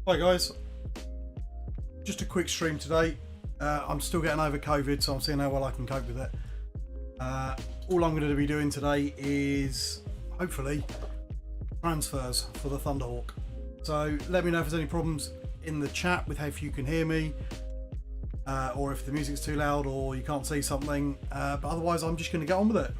Hi guys, just a quick stream today. I'm still getting over COVID, so I'm seeing how well I can cope with it. All I'm going to be doing today is hopefully transfers for the Thunderhawk. So let me know if there's any problems in the chat with how if you can hear me, or if the music's too loud or you can't see something, but otherwise I'm just going to get on with it.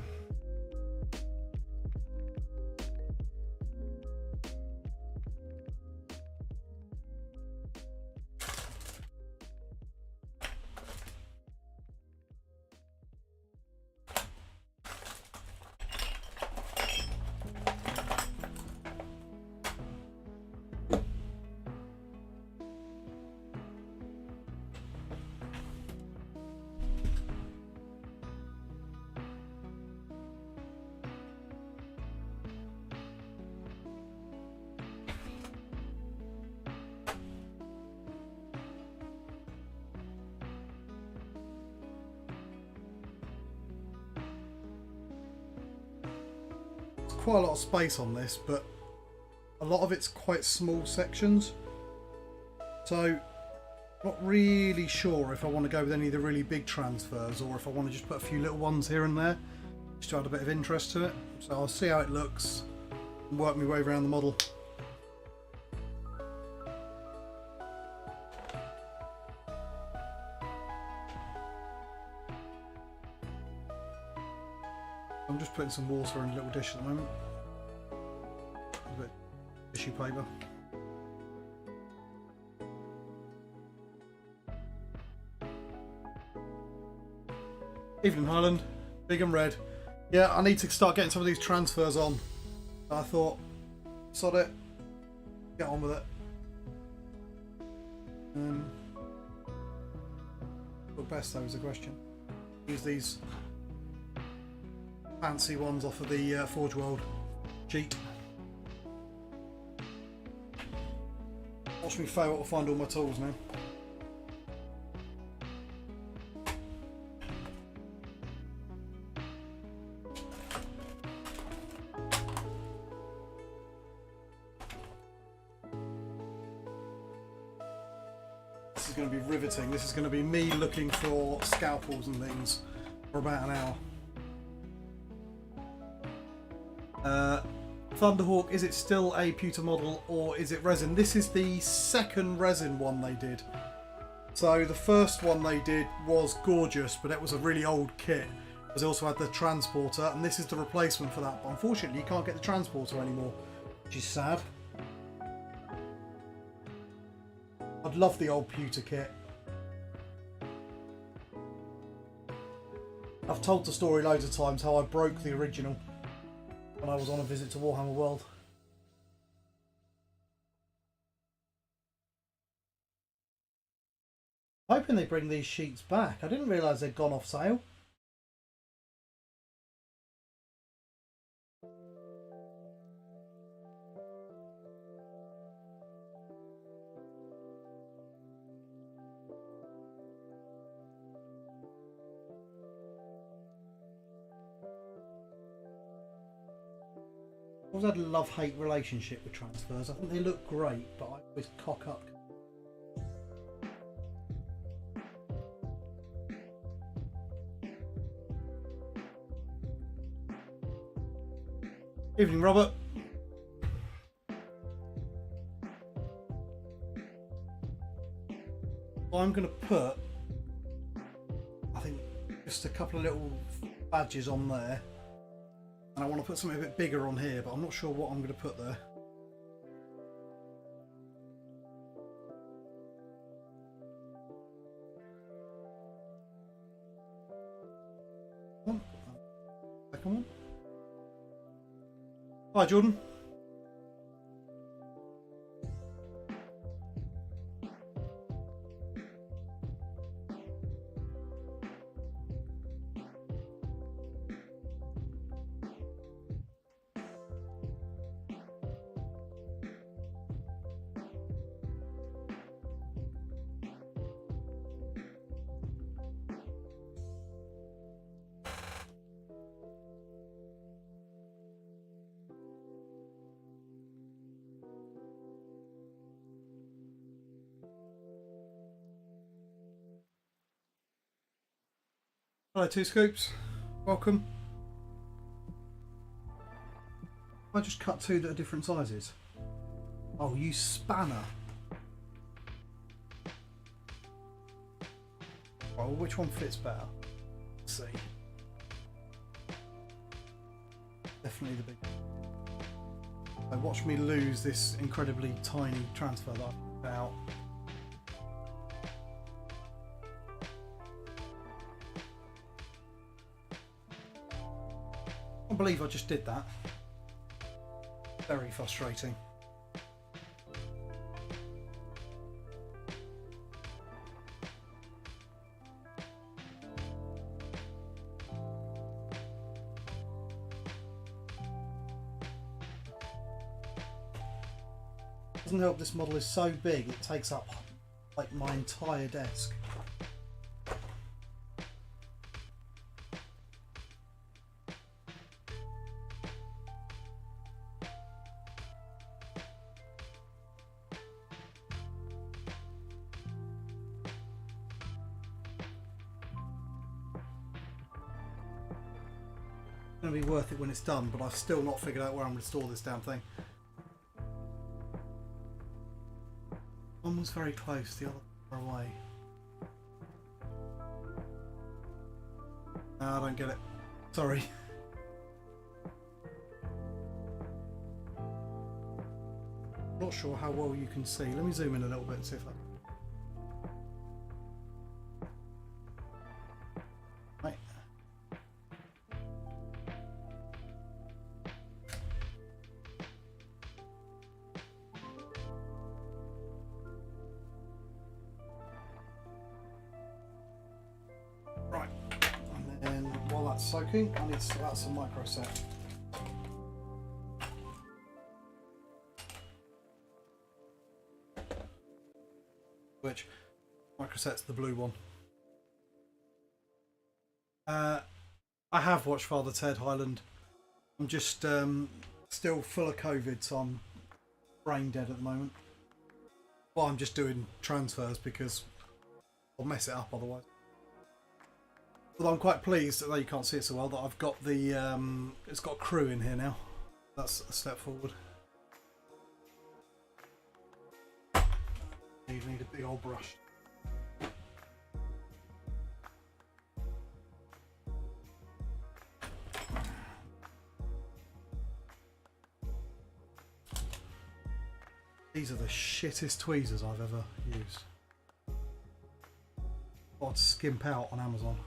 Quite a lot of space on this, but a lot of it's quite small sections, so not really sure if I want to go with any of the really big transfers or if I want to just put a few little ones here and there just to add a bit of interest to it. So I'll see how it looks and work my way around the model. I'm just putting some water in a little dish at the moment. A bit of tissue paper. Evening Highland, big and red. Yeah, I need to start getting some of these transfers on. I thought, sod it, get on with it. What best though is the question. Use these fancy ones off of the Forge World cheat. Watch me fail to find all my tools now. This is going to be riveting. This is going to be me looking for scalpels and things for about an hour. Thunderhawk, is it still a pewter model or is it resin? This is the second resin one they did. So the first one they did was gorgeous, but it was a really old kit. They also had the transporter, and this is the replacement for that. But unfortunately, you can't get the transporter anymore, which is sad. I'd love the old pewter kit. I've told the story loads of times how I broke the original when I was on a visit to Warhammer World. Hoping they bring these sheets back. I didn't realise they'd gone off sale. I've always had a love-hate relationship with transfers. I think they look great, but I always cock up. Evening, Robert. I'm going to put, I think, just a couple of little badges on there. And I want to put something a bit bigger on here, but I'm not sure what I'm going to put there. Come on. Second one. Hi, Jordan. Hello, Two Scoops. Welcome. I just cut two that are different sizes. Oh, you spanner. Oh, which one fits better? Let's see. Definitely the big one. So watch me lose this incredibly tiny transfer that I put out. I can't believe I just did that. Very frustrating. Doesn't help this model is so big it takes up like my entire desk. going to be worth it when it's done, but I've still not figured out where I'm going to store this damn thing. One was very close, the other far away. No, I don't get it. Sorry. Not sure how well you can see. Let me zoom in a little bit and see if I... Right. Right. And then while that's soaking, I need to sort out some micro set. Which microset's the blue one. I have watched Father Ted Highland. I'm just still full of COVID, so I'm brain dead at the moment. Well, I'm just doing transfers because I'll mess it up otherwise. Although I'm quite pleased, although you can't see it so well, that I've got the it's got crew in here now. That's a step forward. You need a big old brush. These are the shittest tweezers I've ever used. I'd skimp out on Amazon.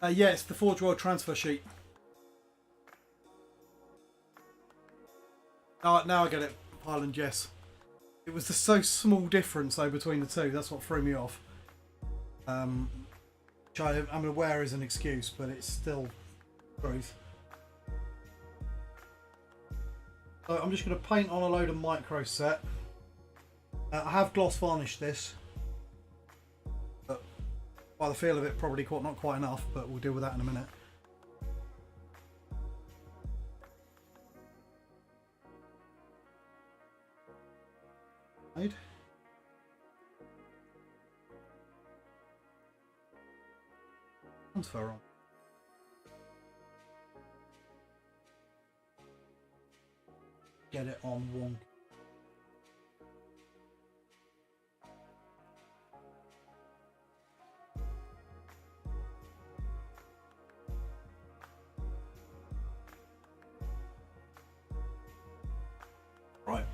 Yeah, it's the Forge World transfer sheet. Oh, now I get it, Highland, yes. It was the so small difference though between the two. That's what threw me off. Which I'm aware is an excuse, but it's still truth. So I'm just going to paint on a load of micro set. I have gloss varnished this, but by the feel of it, probably not quite enough. But we'll deal with that in a minute. Transfer on. Get it on one. Right.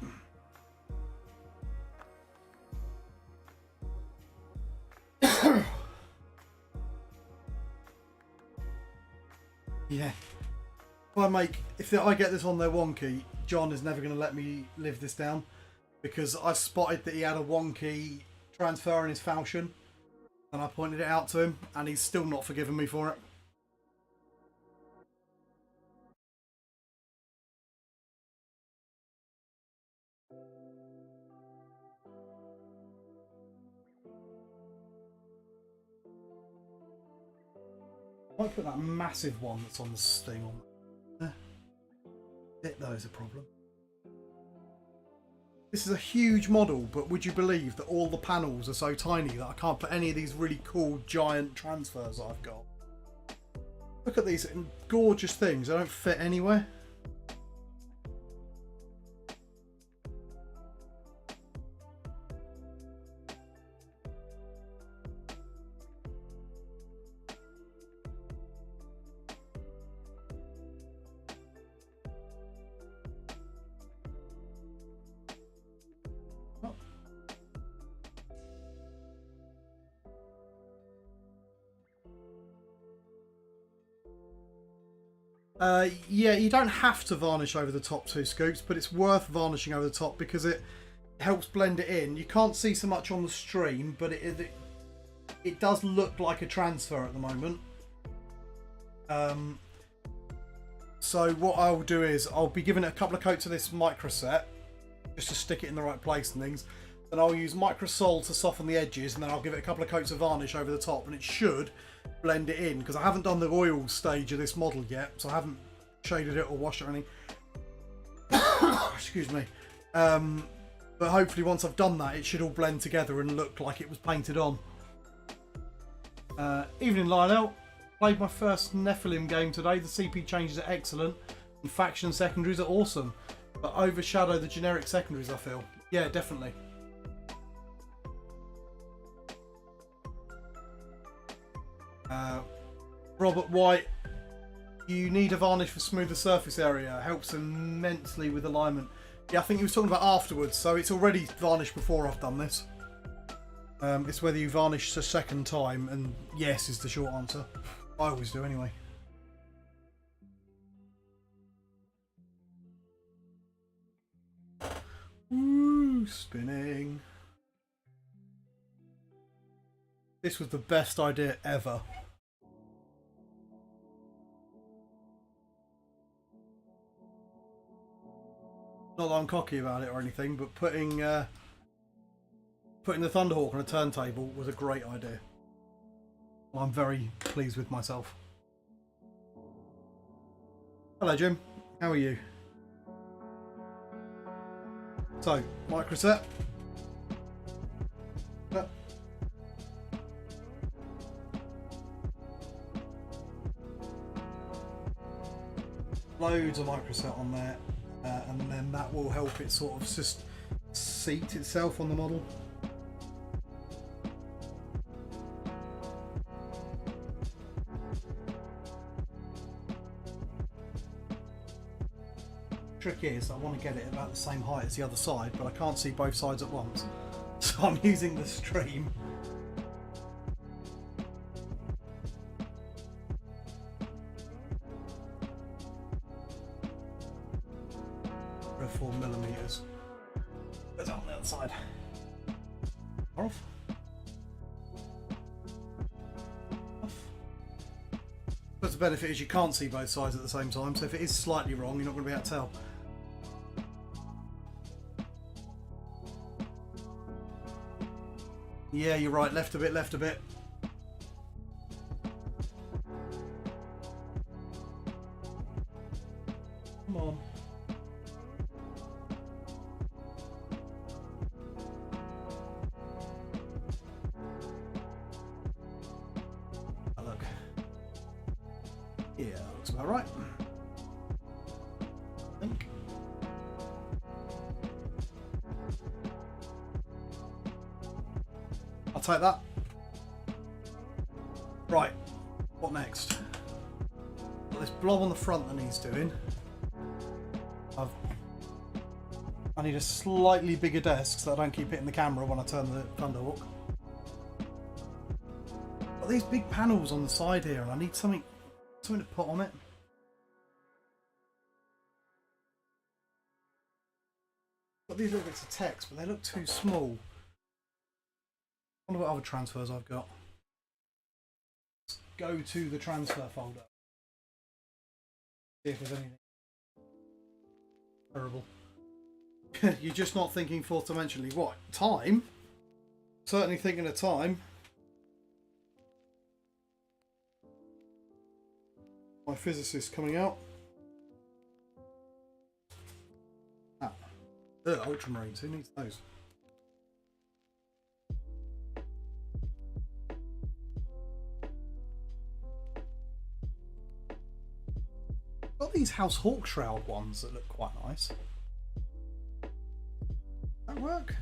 Yeah. If I get this on there wonky, John is never going to let me live this down, because I spotted that he had a wonky transfer in his falchion and I pointed it out to him and he's still not forgiven me for it. I might put that massive one that's on this thing on. It though is a problem. This is a huge model, but would you believe that all the panels are so tiny that I can't put any of these really cool giant transfers that I've got? Look at these gorgeous things, they don't fit anywhere. Yeah, you don't have to varnish over the top two scoops, but it's worth varnishing over the top because it helps blend it in. You can't see so much on the stream, but it does look like a transfer at the moment. So what I'll do is I'll be giving it a couple of coats of this micro set just to stick it in the right place and things. Then I'll use microsol to soften the edges, and then I'll give it a couple of coats of varnish over the top, and it should blend it in, because I haven't done the oil stage of this model yet, so I haven't shaded it or washed it or anything. Excuse me. But hopefully once I've done that, it should all blend together and look like it was painted on. Evening Lionel. Played my first Nephilim game today. The CP changes are excellent and faction secondaries are awesome, but overshadow the generic secondaries, I feel. Yeah, definitely. Robert White, you need a varnish for smoother surface area. Helps immensely with alignment. Yeah, I think he was talking about afterwards, so it's already varnished before I've done this. It's whether you varnish a second time, and yes is the short answer. I always do anyway. Woo, spinning. This was the best idea ever. Not that I'm cocky about it or anything, but putting the Thunderhawk on a turntable was a great idea. Well, I'm very pleased with myself. Hello, Jim. How are you? So, microset. Loads of microset on there, and then that will help it sort of just seat itself on the model. Trick is I want to get it about the same height as the other side, but I can't see both sides at once, so I'm using the stream. For 4mm. Put that on the other side. Off. But the benefit is you can't see both sides at the same time, so if it is slightly wrong, you're not going to be able to tell. Yeah, you're right. Left a bit, left a bit. Come on. Oh, look. Yeah, looks about right. I think. I'll take that. Right, what next? Got this blob on the front that needs doing. I need a slightly bigger desk so I don't keep hitting the camera when I turn the Thunderhawk. Got these big panels on the side here, and I need something to put on it. Got these little bits of text, but they look too small. I wonder what other transfers I've got. Let's go to the transfer folder. See if there's anything terrible. You're just not thinking fourth dimensionally. What? Time? Certainly thinking of time. My physicist coming out. Ah. Ultramarines. Who needs those? Got these House Hawk Shroud ones that look quite nice. That work?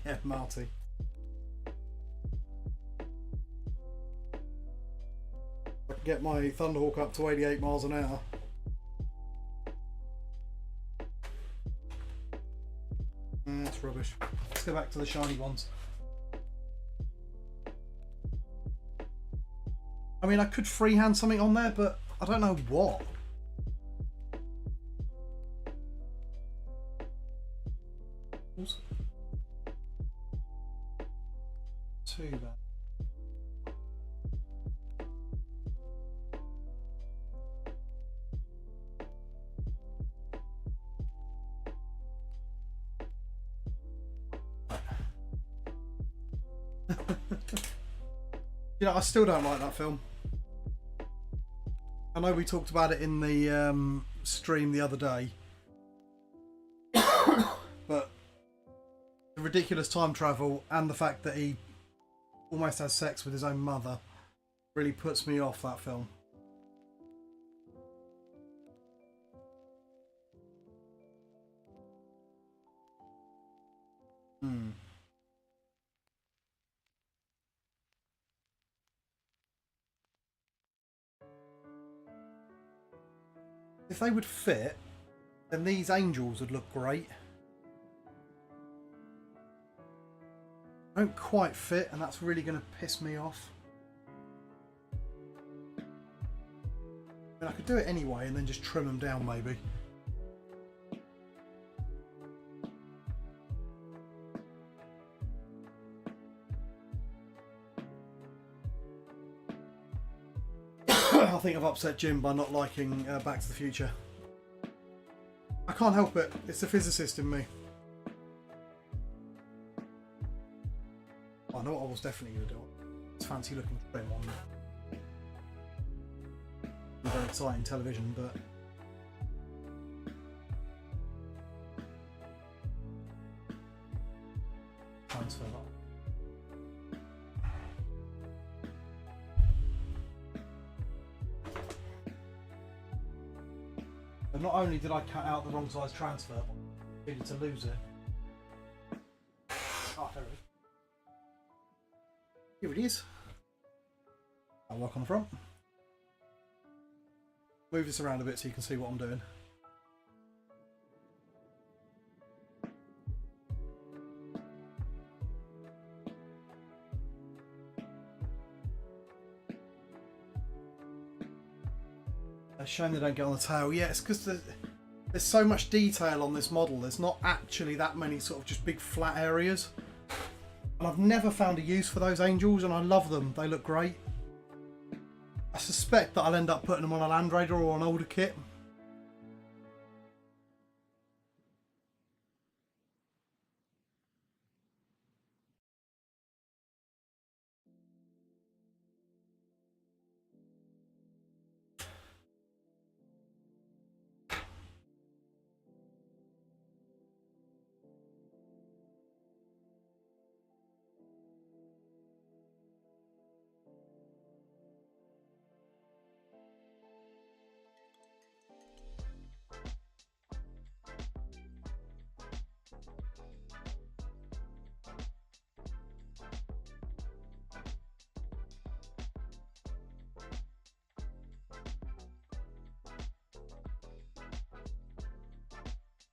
Yeah, Marty. I can get my Thunderhawk up to 88 miles an hour. That's rubbish. Let's go back to the shiny ones. I mean, I could freehand something on there, but I don't know what. Too bad. You know, I still don't like that film. I know we talked about it in the stream the other day, but the ridiculous time travel and the fact that he almost has sex with his own mother really puts me off that film. If they would fit, then these angels would look great. Don't quite fit, and that's really going to piss me off. I mean, I could do it anyway and then just trim them down maybe. I think I've upset Jim by not liking Back to the Future. I can't help it. It's the physicist in me. I know what I was definitely going to do. It's fancy looking trim on very exciting television, but transfer that. But not only did I cut out the wrong size transfer, I needed to lose it. Oh, there it is. Here it is. I'll work on the front. Move this around a bit so you can see what I'm doing. A shame they don't get on the tail. Yeah, it's because there's so much detail on this model. There's not actually that many sort of just big flat areas. And I've never found a use for those angels, and I love them. They look great. I suspect that I'll end up putting them on a Land Raider or an older kit.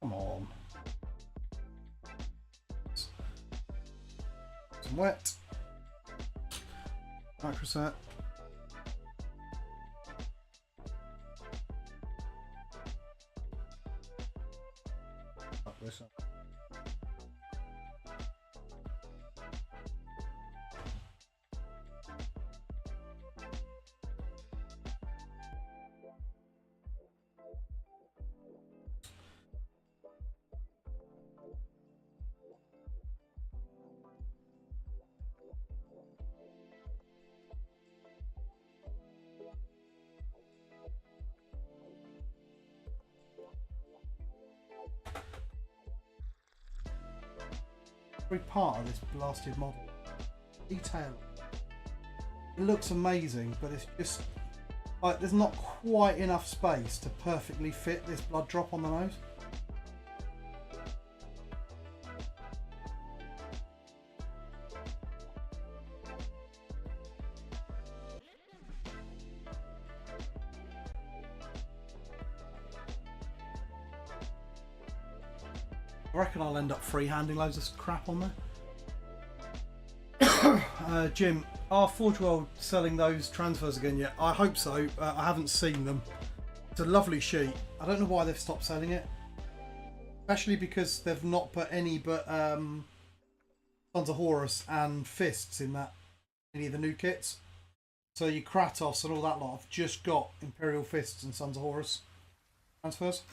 Come on. Some wet. Microset. Up this up. Every part of this blasted model, detail. It looks amazing, but it's just like there's not quite enough space to perfectly fit this blood drop on the nose. I reckon I'll end up freehanding loads of crap on there. Jim, are Forge World selling those transfers again yet? I hope so. I haven't seen them. It's a lovely sheet. I don't know why they've stopped selling it. Especially because they've not put any but Sons of Horus and Fists in that any of the new kits. So your Kratos and all that lot have just got Imperial Fists and Sons of Horus transfers.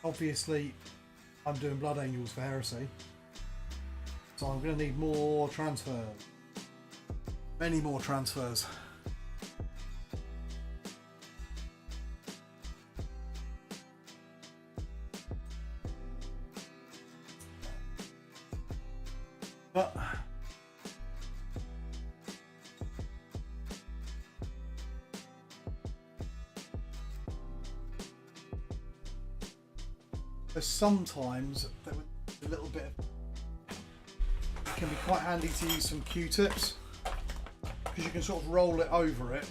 Obviously, I'm doing Blood Angels for Heresy. So I'm going to need more transfers. Many more transfers. But there's sometimes that with a little bit of, it can be quite handy to use some Q-tips because you can sort of roll it over it,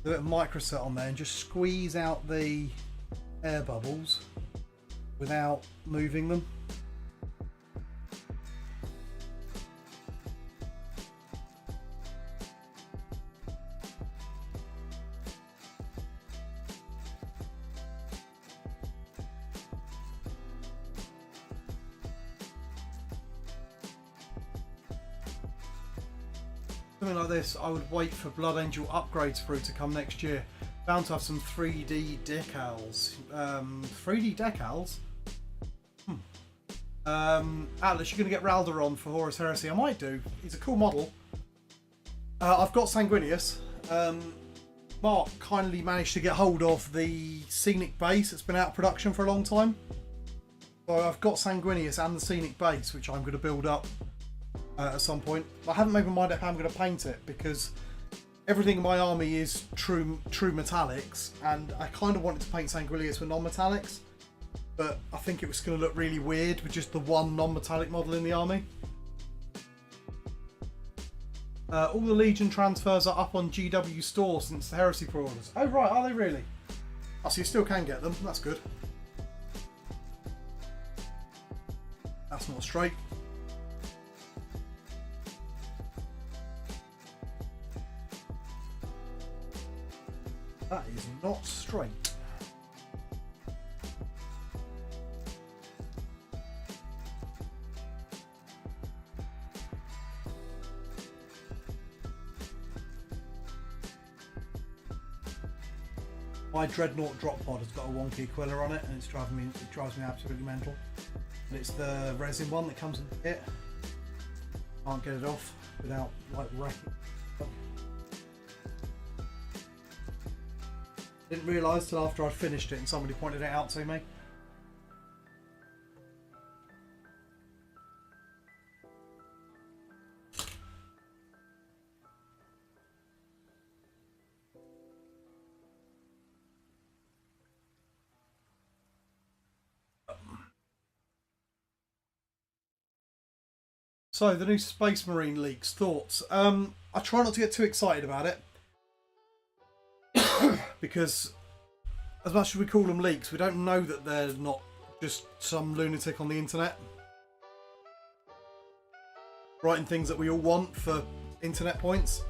a bit of microset on there, and just squeeze out the air bubbles without moving them. Something like this, I would wait for Blood Angel upgrades through to come next year. Bound to have some 3D decals. 3D decals? Atlas, you're going to get Ralderon for Horus Heresy. I might do. He's a cool model. I've got Sanguinius. Mark kindly managed to get hold of the Scenic Base. It's been out of production for a long time. So I've got Sanguinius and the Scenic Base, which I'm going to build up at some point. I haven't made my mind up how I'm going to paint it because everything in my army is true metallics, and I kind of wanted to paint Sanguinius with non-metallics, but I think it was going to look really weird with just the one non-metallic model in the army. All the Legion transfers are up on GW store since the Heresy pre-orders. Oh right, are they really? Oh, so you still can get them. That's good. That's not straight. That is not straight. My Dreadnought drop pod has got a wonky quiller on it, and it drives me absolutely mental. And it's the resin one that comes in the kit. Can't get it off without like wrecking. Didn't realise till after I'd finished it and somebody pointed it out to me. So the new Space Marine leaks, thoughts? I try not to get too excited about it. Because as much as we call them leaks, we don't know that they're not just some lunatic on the internet writing things that we all want for internet points.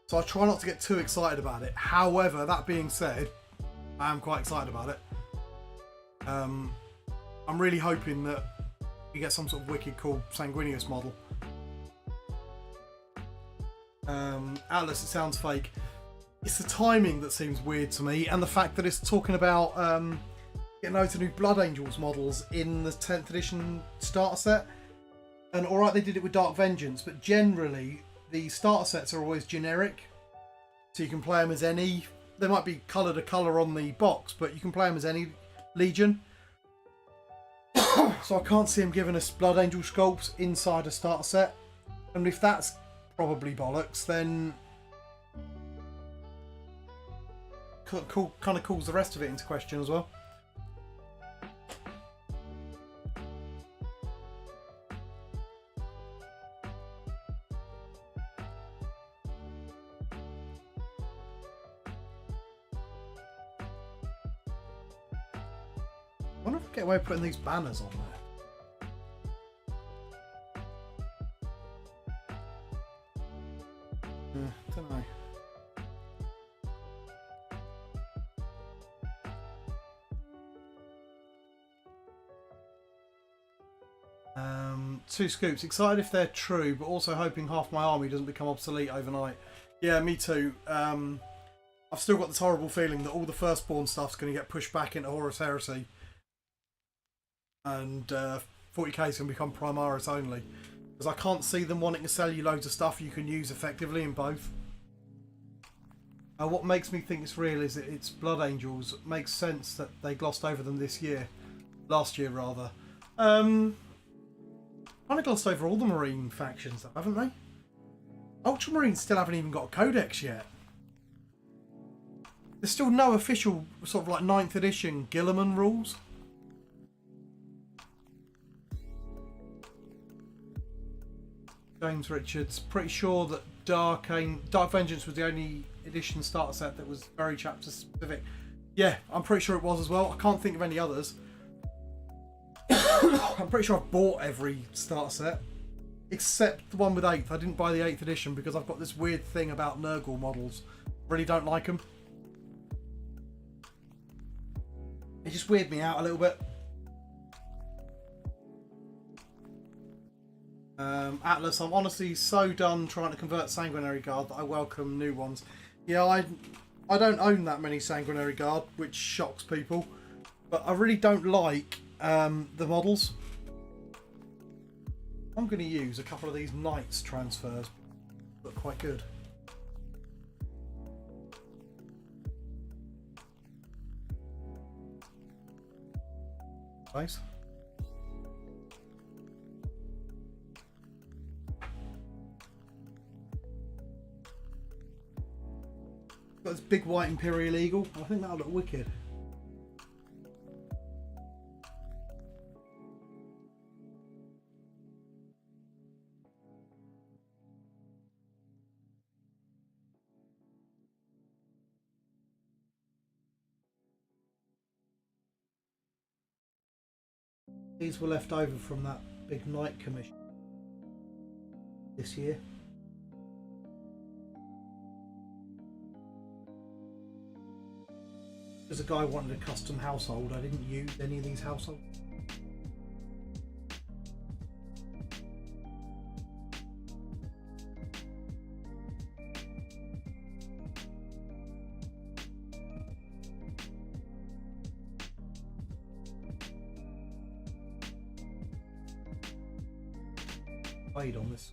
So I try not to get too excited about it. However, that being said, I am quite excited about it. I'm really hoping that we get some sort of wicked cool Sanguinius model. Atlas, it sounds fake. It's the timing that seems weird to me, and the fact that it's talking about getting loads of new Blood Angels models in the 10th edition starter set. And alright, they did it with Dark Vengeance, but generally the starter sets are always generic. So you can play them as any. They might be colour to colour on the box, but you can play them as any Legion. So I can't see them giving us Blood Angel sculpts inside a starter set. And if that's probably bollocks, then kind of calls the rest of it into question as well. I wonder if I get away with putting these banners on there. Don't know. Two scoops. Excited if they're true, but also hoping half my army doesn't become obsolete overnight. Yeah, me too. I've still got this horrible feeling that all the firstborn stuff's going to get pushed back into Horus Heresy. and 40k is going to become Primaris only, because I can't see them wanting to sell you loads of stuff you can use effectively in both. What makes me think it's real is that it's Blood Angels. It makes sense that they glossed over them last year rather. Kind of glossed over all the Marine factions, haven't they? Ultramarines still haven't even got a codex yet. There's still no official sort of like 9th edition Guilliman rules. James Richards, pretty sure that Dark Vengeance was the only edition starter set that was very chapter specific. Yeah, I'm pretty sure it was as well. I can't think of any others. I'm pretty sure I've bought every starter set except the one with 8th. I didn't buy the 8th edition because I've got this weird thing about Nurgle models. Really don't like them. It just weirded me out a little bit. Atlas, I'm honestly so done trying to convert Sanguinary Guard that I welcome new ones. Yeah, I don't own that many Sanguinary Guard, which shocks people, but I really don't like the models. I'm going to use a couple of these Knights transfers. Look quite good. Nice. Got this big white Imperial Eagle. I think that'll look wicked. These were left over from that big Knight commission this year. Because a guy wanted a custom household, I didn't use any of these households. Played on this.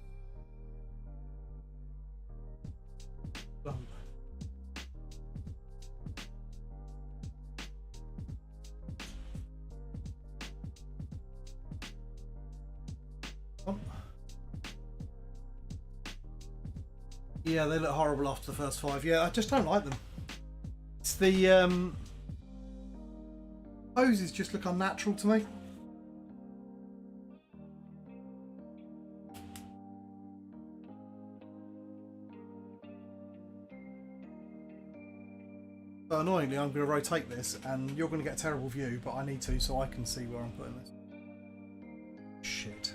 Yeah, they look horrible after the first 5. Yeah, I just don't like them. It's the poses just look unnatural to me. So annoyingly, I'm going to rotate this, and you're going to get a terrible view, but I need to so I can see where I'm putting this. Shit.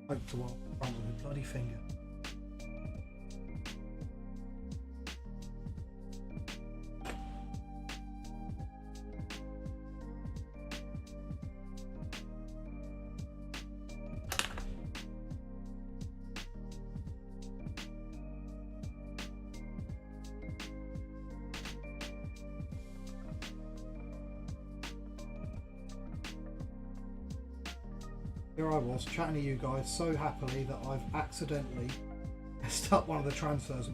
Hope to what? Front of the bloody finger. Here I was chatting to you guys so happily that I've accidentally messed up one of the transfers.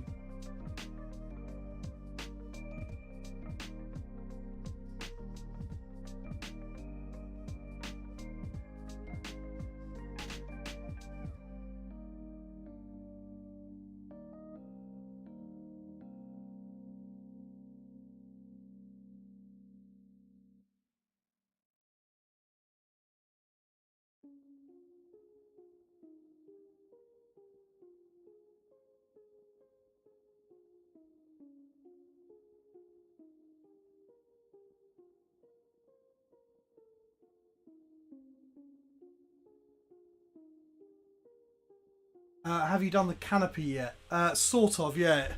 Have you done the canopy yet? Sort of, yeah.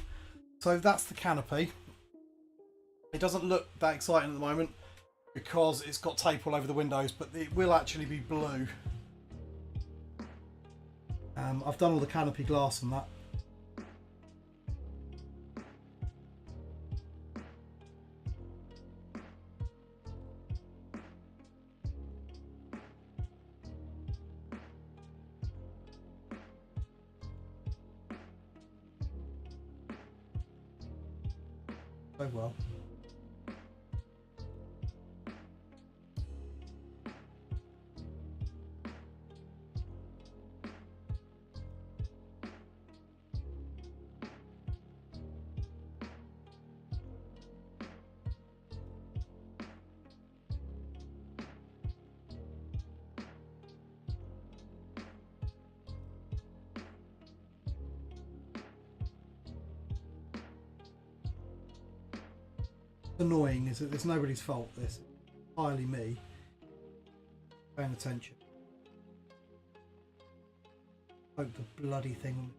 So that's the canopy. It doesn't look that exciting at the moment because it's got tape all over the windows, but it will actually be blue. I've done all the canopy glass and that. so well. Annoying is that there's nobody's fault. This is entirely me paying attention. Poke the bloody thing.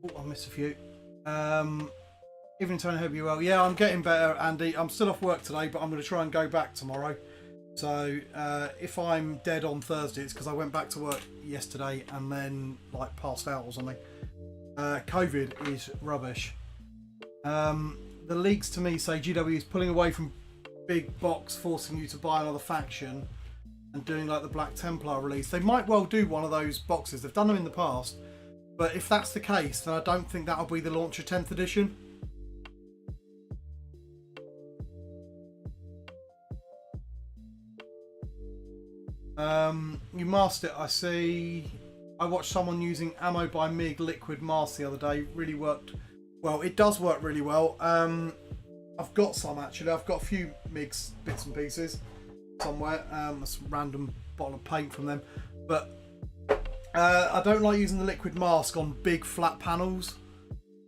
Oh, I missed a few. Evening, Tony. Hope you're well. Yeah, I'm getting better, Andy. I'm still off work today, but I'm going to try and go back tomorrow. So if I'm dead on Thursday, it's because I went back to work yesterday and then like passed out or something. COVID is rubbish. The leaks to me say GW is pulling away from big box, forcing you to buy another faction and doing like the Black Templar release. They might well do one of those boxes. They've done them in the past. But if that's the case, then I don't think that'll be the launch of 10th edition. You masked it, I see. I watched someone using Ammo by Mig liquid mask the other day. Really worked well. It does work really well. I've got some actually. I've got a few Migs bits and pieces somewhere. A random bottle of paint from them. But I don't like using the liquid mask on big flat panels.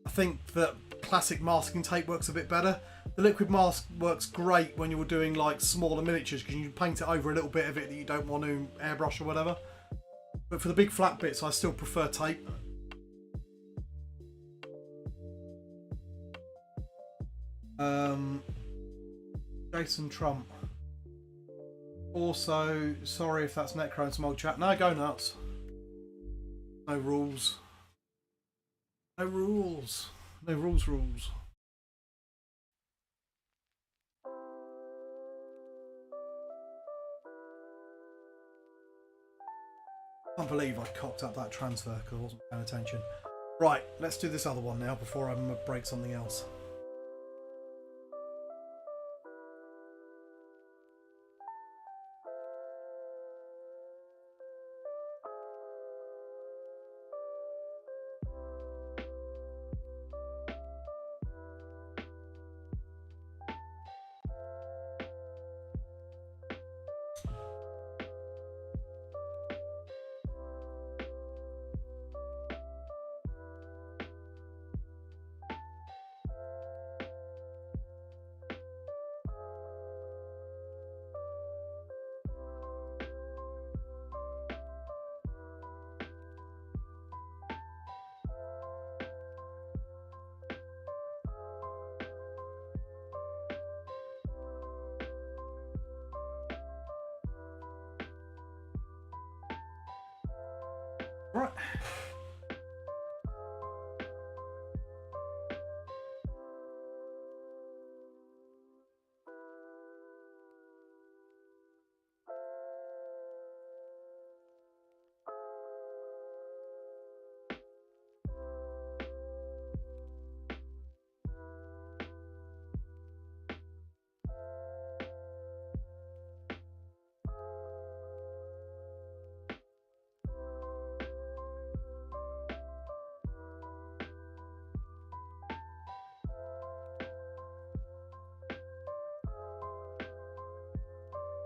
I think that classic masking tape works a bit better. The liquid mask works great when you're doing like smaller miniatures because you paint it over a little bit of it that you don't want to airbrush or whatever. But for the big flat bits, I still prefer tape. Jason Trump. Also, sorry if that's Necro and some old chat. No, go nuts. No rules. No rules. No rules. I can't believe I cocked up that transfer because I wasn't paying attention. Right, let's do this other one now before I break something else. Right.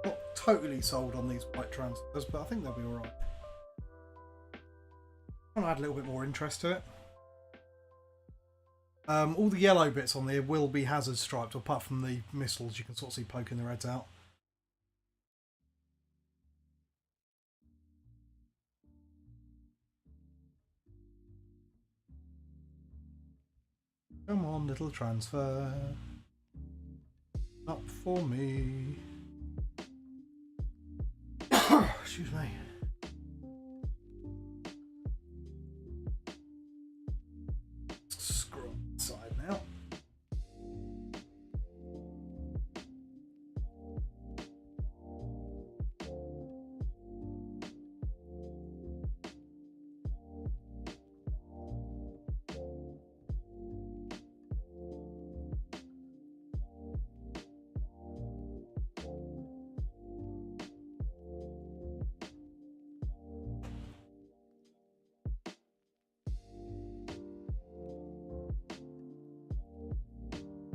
Not totally sold on these white transfers, but I think they'll be alright. I want to add a little bit more interest to it. All the yellow bits on there will be hazard striped, apart from the missiles you can sort of see poking their heads out. Come on, little transfer. Not for me. Excuse me.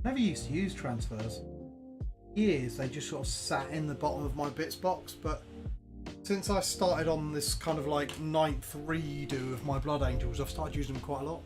Never used to use transfers. Years they just sort of sat in the bottom of my bits box, but since I started on this kind of like 9th redo of my Blood Angels, I've started using them quite a lot.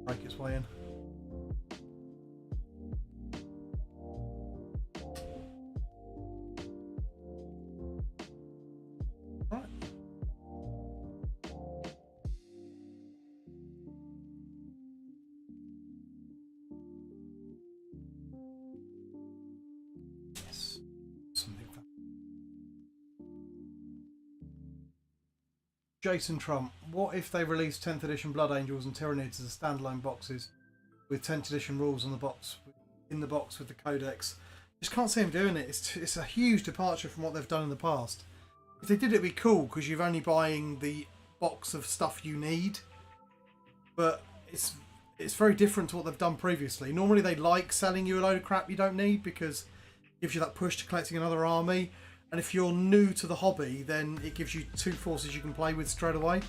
Break its way in. Right. Yes. Something. Jason Trump, what if they release 10th edition Blood Angels and Tyranids as standalone boxes with 10th edition rules on the box, in the box with the codex? Just can't see them doing it. It's a huge departure from what they've done in the past. If they did, it'd be cool because you're only buying the box of stuff you need, but it's very different to what they've done previously. Normally they like selling you a load of crap you don't need because it gives you that push to collecting another army. And if you're new to the hobby, then it gives you 2 forces you can play with straight away.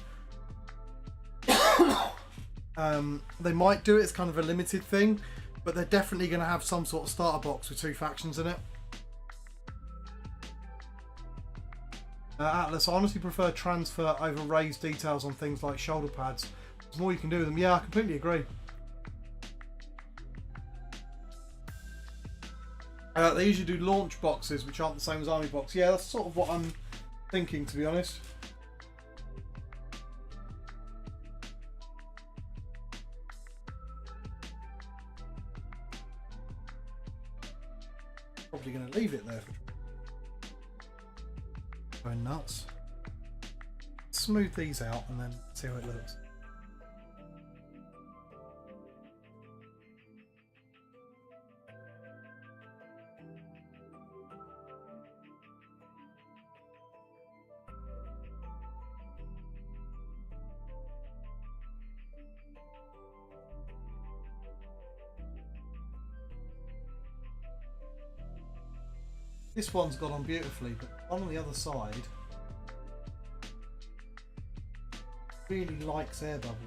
They might do it as kind of a limited thing, but they're definitely going to have some sort of starter box with 2 factions in it. Atlas, I honestly prefer transfer over raised details on things like shoulder pads. There's more you can do with them. Yeah, I completely agree. They usually do launch boxes, which aren't the same as army box. Yeah, that's sort of what I'm thinking, to be honest. Probably going to leave it there for going nuts. Smooth these out and then see how it looks. This one's gone on beautifully, but on the other side really likes air bubbles.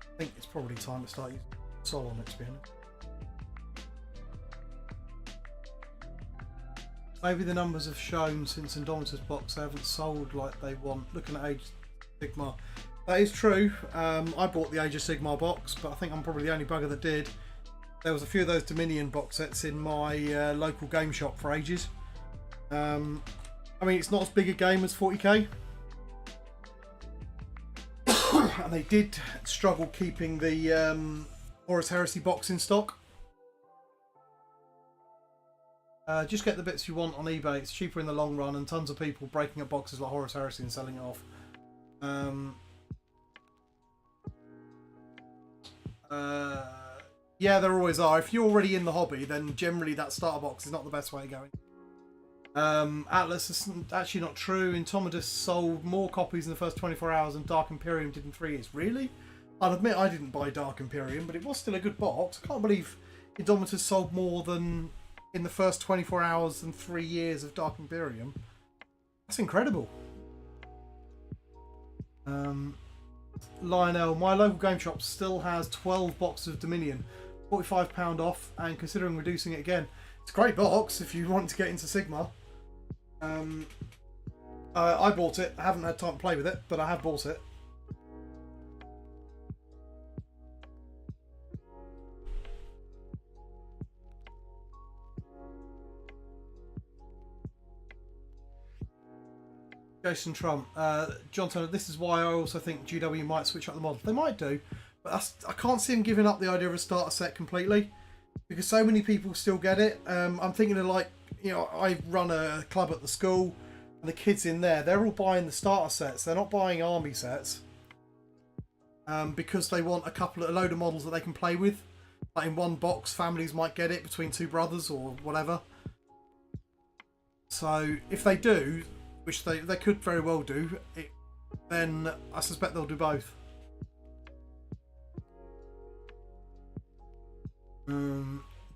I think it's probably time to start using Sol on it, to be honest. Maybe the numbers have shown since Indomitus box they haven't sold like they want. Looking at Age of Sigmar. That is true. I bought the Age of Sigmar box, but I think I'm probably the only bugger that did. There was a few of those Dominion box sets in my local game shop for ages. I mean, it's not as big a game as 40k. And they did struggle keeping the Horus Heresy box in stock. Just get the bits you want on eBay. It's cheaper in the long run, and tons of people breaking up boxes like Horus Heresy and selling it off. Yeah, there always are. If you're already in the hobby, then generally that starter box is not the best way of going. Atlas is actually not true. Indomitus sold more copies in the first 24 hours than Dark Imperium did in 3 years. Really? I'll admit I didn't buy Dark Imperium, but it was still a good box. I can't believe Indomitus sold more than in the first 24 hours than 3 years of Dark Imperium. That's incredible. Lionel, my local game shop still has 12 boxes of Dominion, £45 off, and considering reducing it again. It's a great box if you want to get into Sigmar. I bought it. I haven't had time to play with it, but I have bought it. Jason Trump, John Turner, this is why I also think GW might switch up the model. They might do, but I can't see them giving up the idea of a starter set completely, because so many people still get it. I'm thinking of, like, you know, I run a club at the school, and the kids in there, they're all buying the starter sets. They're not buying army sets, because they want a load of models that they can play with. in one box, families might get it between two brothers or whatever. So if they do, which they could very well do, then I suspect they'll do both.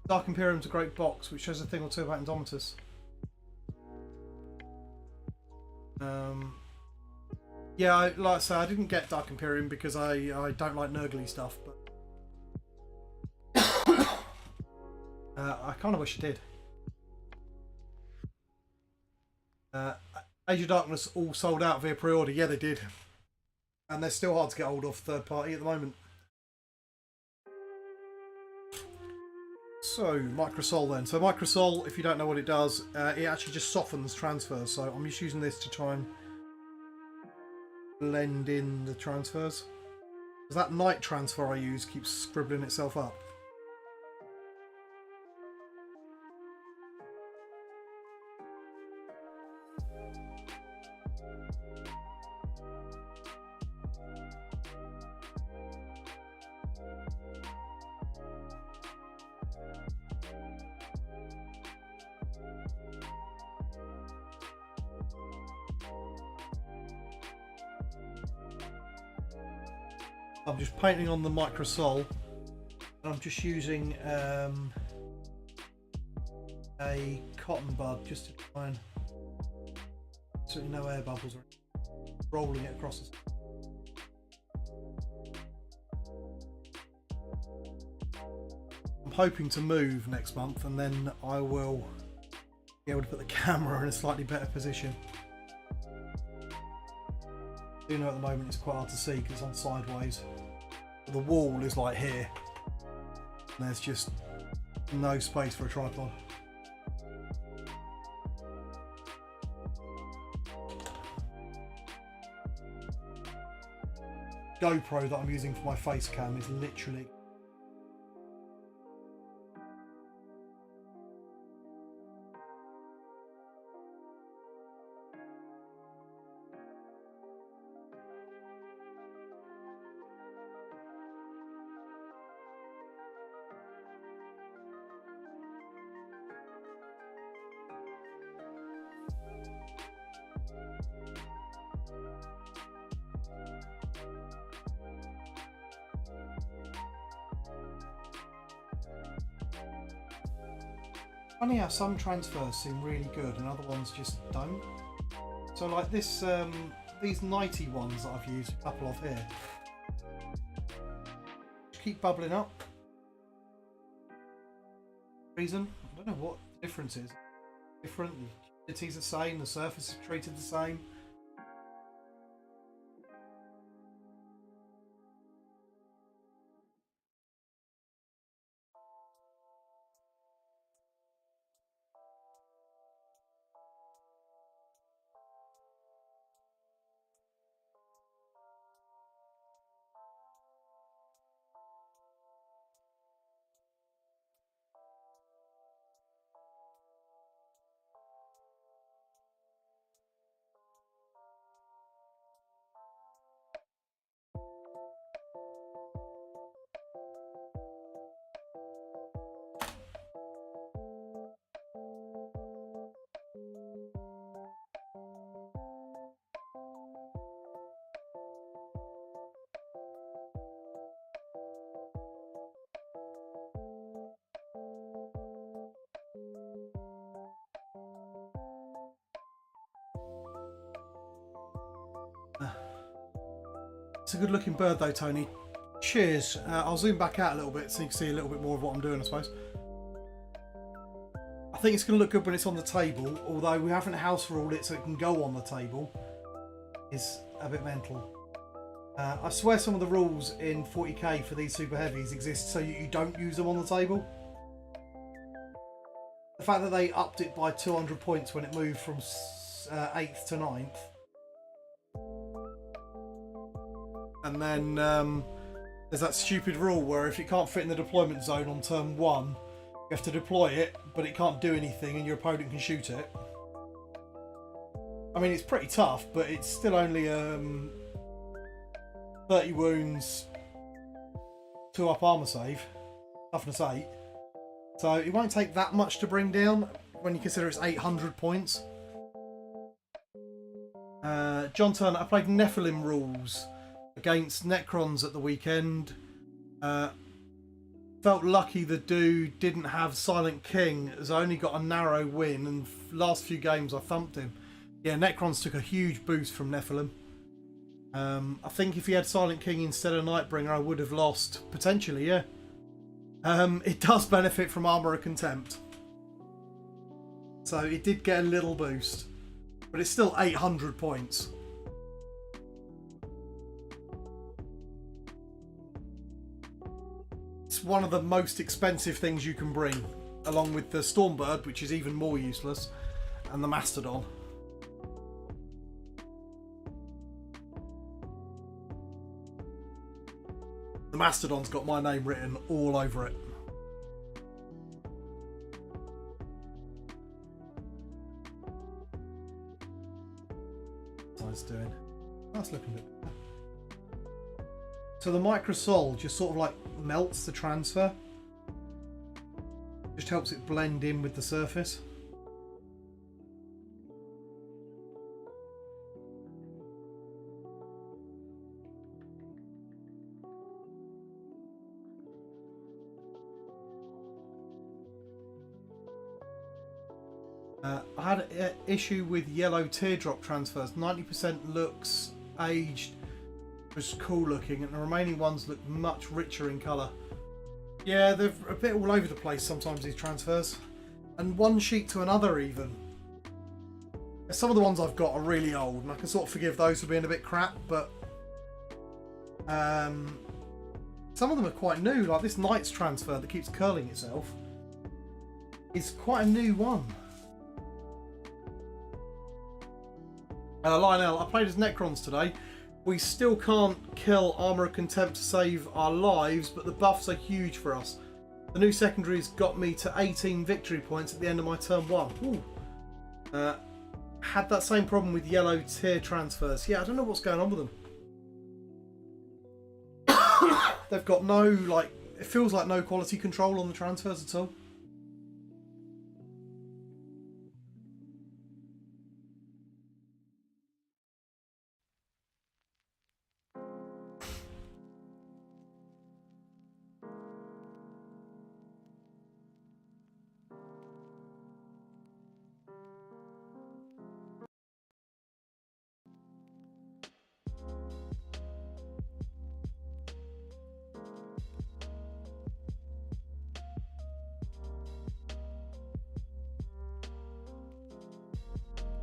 Dark Imperium's a great box, which shows a thing or two about Indomitus. Yeah, like I say, I didn't get Dark Imperium because I don't like nurgly stuff, but I kind of wish I did. Age of Darkness all sold out via pre-order. Yeah, they did. And they're still hard to get hold of third party at the moment. So, Microsol then. So Microsol, if you don't know what it does, it actually just softens transfers. So I'm just using this to try and blend in the transfers. Because that night transfer I use keeps scribbling itself up. I'm just painting on the Microsol, and I'm just using a cotton bud just to try and so no air bubbles, rolling it across the. I'm hoping to move next month, and then I will be able to put the camera in a slightly better position. You know, at the moment it's quite hard to see because it's on sideways. The wall is like here, and there's just no space for a tripod. GoPro that I'm using for my face cam is literally funny how some transfers seem really good and other ones just don't. So like this, these 90 ones that I've used a couple of here, just keep bubbling up. Reason? I don't know what the difference is. Different, the humidity's the same, the surface is treated the same. It's a good looking bird though, Tony. Cheers. I'll zoom back out a little bit so you can see a little bit more of what I'm doing, I suppose. I think it's going to look good when it's on the table, although we haven't house ruled it so it can go on the table. It's a bit mental. I swear some of the rules in 40k for these super heavies exist so you don't use them on the table. The fact that they upped it by 200 points when it moved from 8th to 9th. And then there's that stupid rule where if it can't fit in the deployment zone on turn 1, you have to deploy it, but it can't do anything and your opponent can shoot it. I mean, it's pretty tough, but it's still only 30 wounds, 2 up armor save. toughness 8. So it won't take that much to bring down when you consider it's 800 points. John Turner, I played Nephilim rules against Necrons at the weekend. Felt lucky the dude didn't have Silent King, as I only got a narrow win, and last few games I thumped him. Yeah, Necrons took a huge boost from Nephilim. I think if he had Silent King instead of Nightbringer, I would have lost, potentially, yeah. It does benefit from Armour of Contempt. So it did get a little boost, but it's still 800 points. It's one of the most expensive things you can bring, along with the Stormbird, which is even more useless, and the Mastodon. The Mastodon's got my name written all over it. What's doing? That's looking a bit better. So the Microsol just sort of like melts the transfer. Just helps it blend in with the surface. I had an issue with yellow teardrop transfers. 90% looks aged, was cool looking, and the remaining ones look much richer in colour. Yeah, they're a bit all over the place sometimes, these transfers. And one sheet to another even. Some of the ones I've got are really old, and I can sort of forgive those for being a bit crap, but some of them are quite new, like this Knight's transfer that keeps curling itself is quite a new one. Lionel, I played as Necrons today. We still can't kill Armour of Contempt to save our lives, but the buffs are huge for us. The new secondaries got me to 18 victory points at the end of my turn 1. Had that same problem with yellow tier transfers. Yeah, I don't know what's going on with them. They've got no, like, it feels like no quality control on the transfers at all.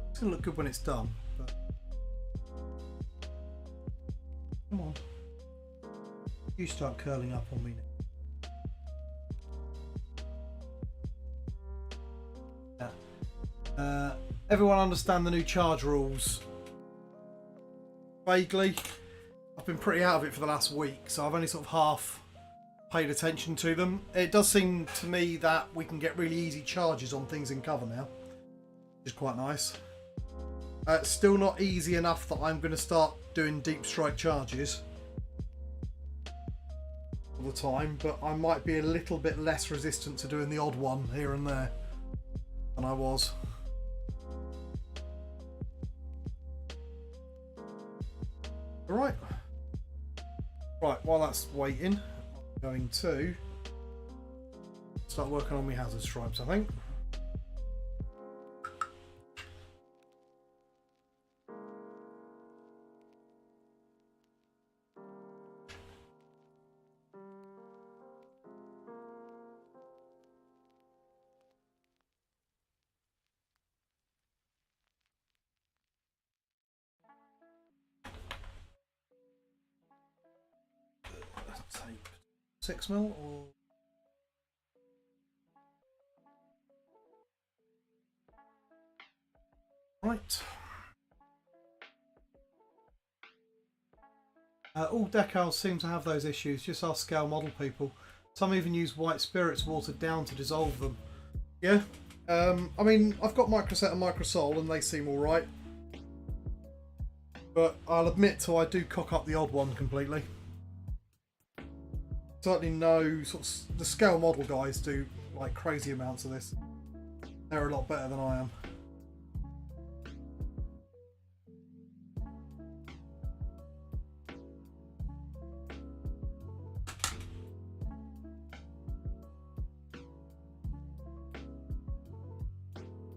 It's going to look good when it's done, but come on, you start curling up on me now. Yeah. Everyone understand the new charge rules? Vaguely. I've been pretty out of it for the last week, so I've only sort of half paid attention to them. It does seem to me that we can get really easy charges on things in cover now, which is quite nice. Still not easy enough that I'm going to start doing deep strike charges all the time, but I might be a little bit less resistant to doing the odd one here and there than I was. Alright. Right, while that's waiting, I'm going to start working on my hazard stripes, I think. Tape 6mm or right. All decals seem to have those issues. Just ask scale model people. Some even use white spirits watered down to dissolve them. Yeah. I mean, I've got Microset and Microsol and they seem alright. But I'll admit to I do cock up the odd one completely. certainly know sort of the scale model guys do like crazy amounts of this. They're a lot better than I am.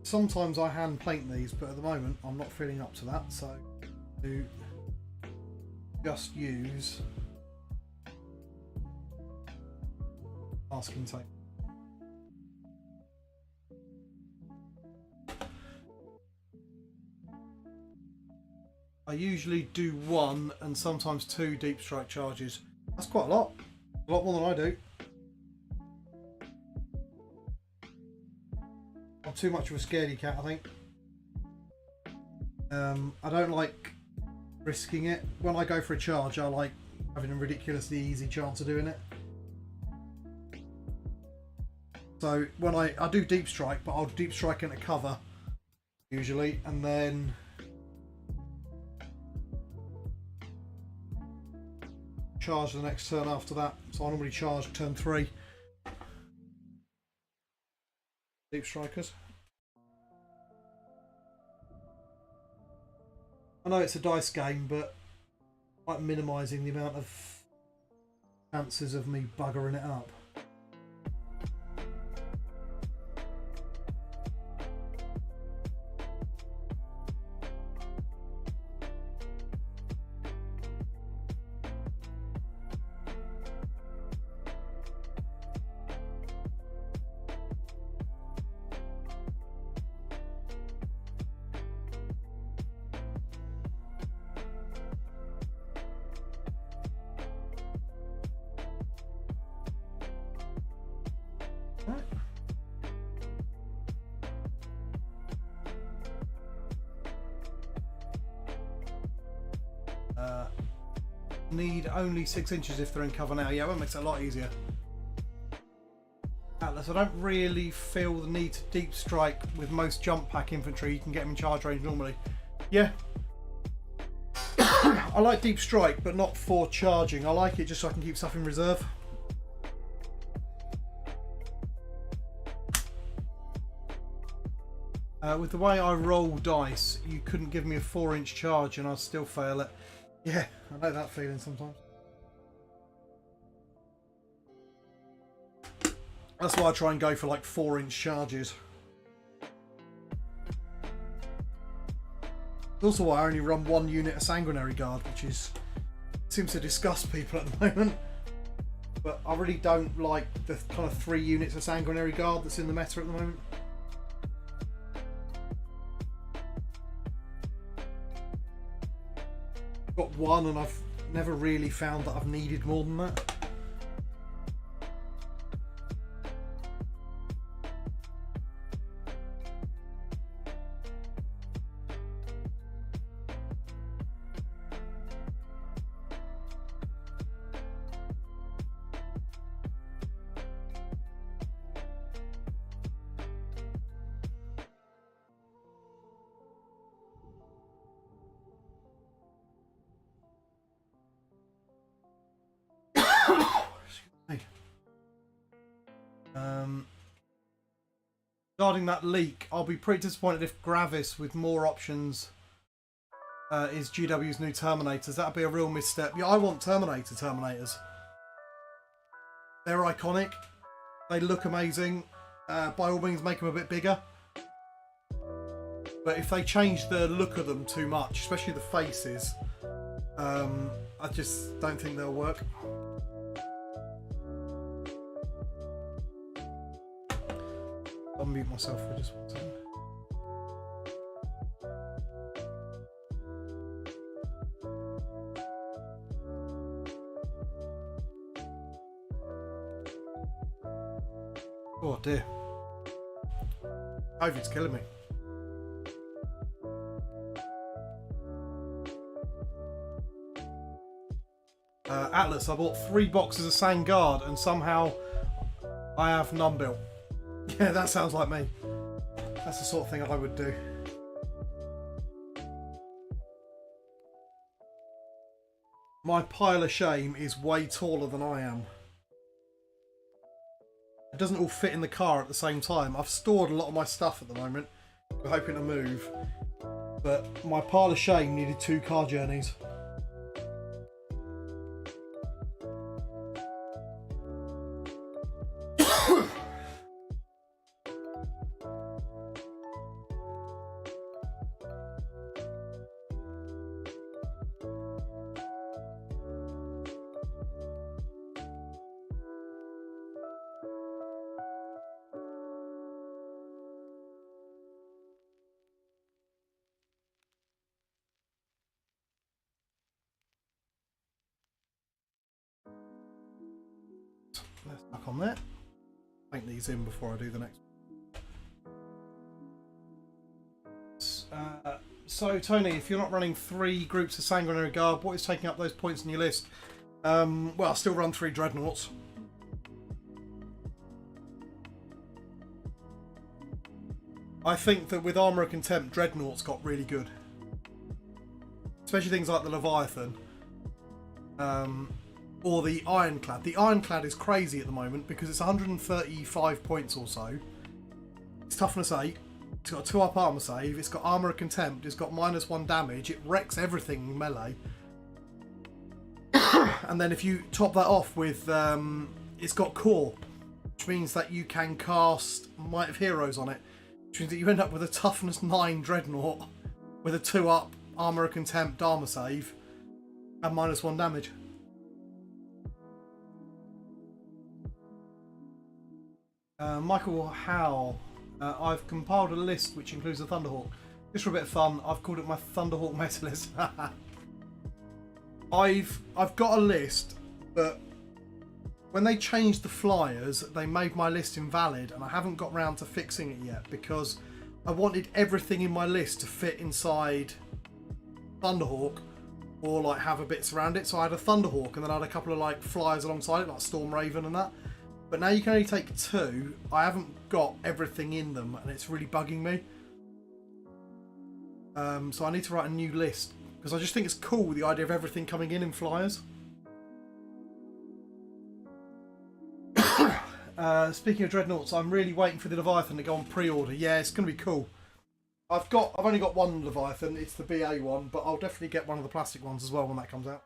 Sometimes I hand paint these, but at the moment I'm not feeling up to that, so to just use masking tape. I usually do 1 and sometimes 2 deep strike charges. That's quite a lot more than I do. I'm too much of a scaredy cat, I think. I don't like risking it. When I go for a charge, I like having a ridiculously easy chance of doing it. So when I do deep strike, but I'll deep strike into cover usually, and then charge the next turn after that. So I normally charge turn 3. Deep strikers. I know it's a dice game, but I like minimising the amount of chances of me buggering it up. Need only 6 inches if they're in cover now. Yeah, that makes it a lot easier. Atlas, I don't really feel the need to deep strike with most jump pack infantry. You can get them in charge range normally. Yeah. I like deep strike, but not for charging. I like it just so I can keep stuff in reserve. With the way I roll dice, you couldn't give me a 4-inch charge and I'd still fail it. Yeah, I know that feeling sometimes. That's why I try and go for like 4-inch charges. It's also why I only run 1 unit of Sanguinary Guard, which seems to disgust people at the moment. But I really don't like the kind of 3 units of Sanguinary Guard that's in the meta at the moment. Got 1 and I've never really found that I've needed more than that. Regarding that leak, I'll be pretty disappointed if Gravis with more options is GW's new Terminators. That'd be a real misstep. Yeah, I want Terminators. They're iconic. They look amazing. By all means, make them a bit bigger. But if they change the look of them too much, especially the faces, I just don't think they'll work. I'll mute myself for just 1 second. Oh dear. COVID's killing me. Atlas, I bought 3 boxes of Sangard and somehow I have none built. Yeah, that sounds like me. That's the sort of thing I would do. My pile of shame is way taller than I am. it doesn't all fit in the car at the same time. I've stored a lot of my stuff at the moment. We're hoping to move, but my pile of shame needed 2 car journeys. Let's back on there. Paint these in before I do the next. So Tony, if you're not running 3 groups of Sanguinary Guard, what is taking up those points in your list? Well, I'll still run 3 Dreadnoughts. I think that with Armour of Contempt, Dreadnoughts got really good. Especially things like the Leviathan. Or the Ironclad. The Ironclad is crazy at the moment because it's 135 points or so. It's toughness 8. It's got a 2-up armour save. It's got Armour of Contempt. It's got -1 damage. It wrecks everything melee. And then if you top that off with... it's got Core, which means that you can cast Might of Heroes on it. Which means that you end up with a toughness 9 Dreadnought with a 2-up Armour of Contempt armour save and -1 damage. Michael Howe, I've compiled a list which includes the Thunderhawk. Just for a bit of fun, I've called it my Thunderhawk meta list. I've got a list, but when they changed the flyers, they made my list invalid, and I haven't got round to fixing it yet because I wanted everything in my list to fit inside Thunderhawk, or like have a bits around it. So I had a Thunderhawk, and then I had a couple of like flyers alongside it, like Storm Raven and that. But now you can only take 2. I haven't got everything in them, and it's really bugging me. So I need to write a new list because I just think it's cool, the idea of everything coming in flyers. Speaking of Dreadnoughts, I'm really waiting for the Leviathan to go on pre-order. Yeah, it's going to be cool. I've only got one Leviathan. It's the BA one, but I'll definitely get one of the plastic ones as well when that comes out.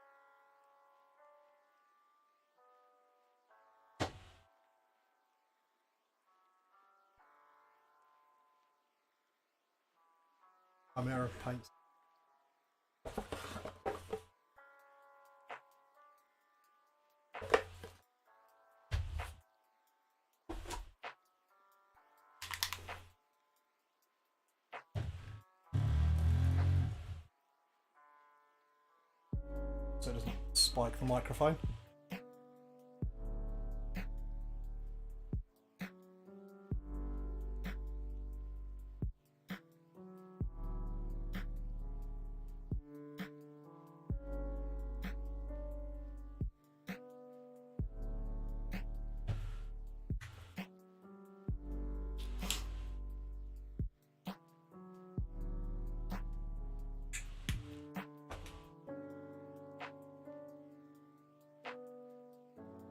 I'm out of paint. So it doesn't spike the microphone.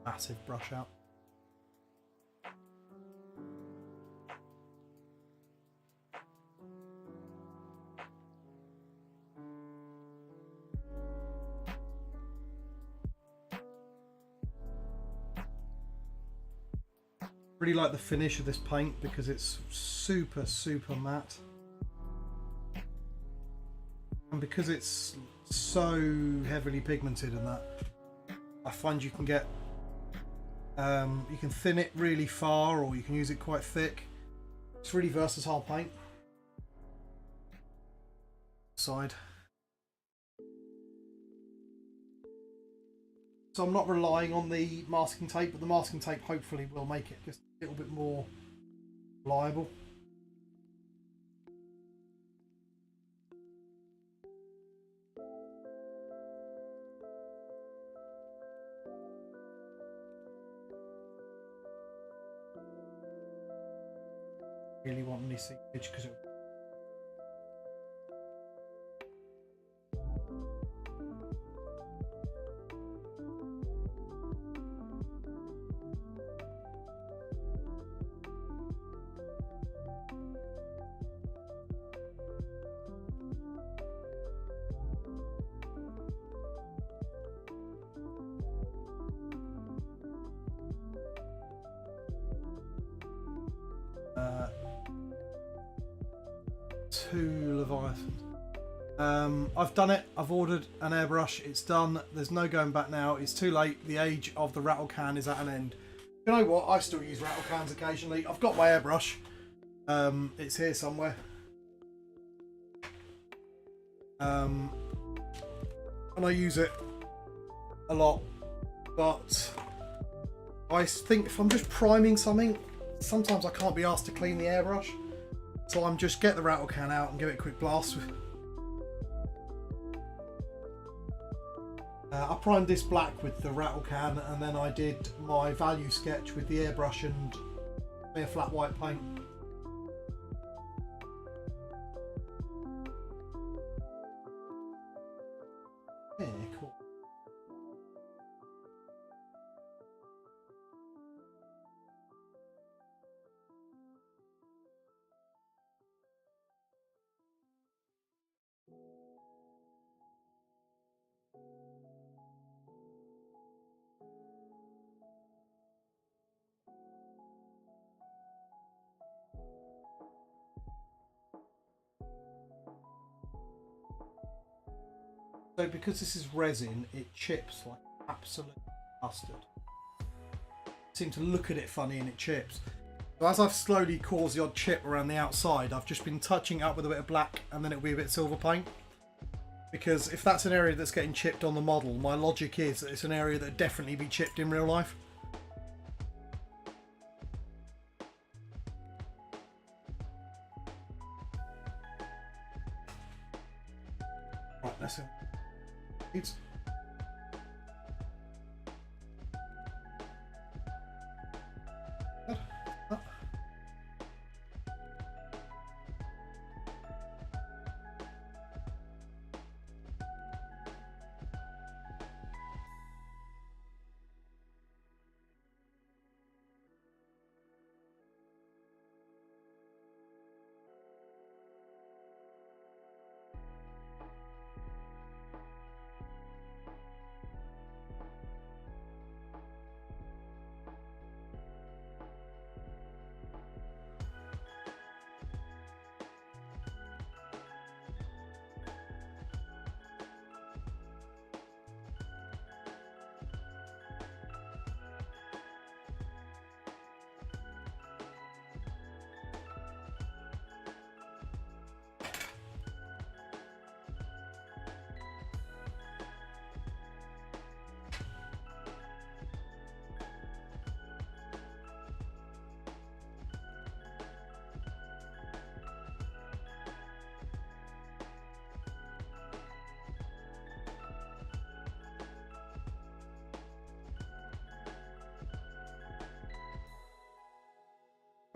Massive brush out. Really like the finish of this paint because it's super matte, and because it's so heavily pigmented in that, I find you can get you can thin it really far, or you can use it quite thick. It's really versatile paint. Side. So I'm not relying on the masking tape, but the masking tape hopefully will make it just a little bit more reliable. Really want any seepage because it. 2 Leviathans. I've done it. I've ordered an airbrush. It's done. There's no going back now. It's too late. The age of the rattle can is at an end. You know what? I still use rattle cans occasionally. I've got my airbrush. It's here somewhere. And I use it a lot. But I think if I'm just priming something, sometimes I can't be asked to clean the airbrush. So I'm just get the rattle can out and give it a quick blast. I primed this black with the rattle can, and then I did my value sketch with the airbrush and a flat white paint. Yeah, cool. So because this is resin, it chips like absolute mustard. I seem to look at it funny and it chips. So as I've slowly caused the odd chip around the outside, I've just been touching it up with a bit of black, and then it'll be a bit of silver paint. Because if that's an area that's getting chipped on the model, my logic is that it's an area that definitely be chipped in real life. Right, that's it. It's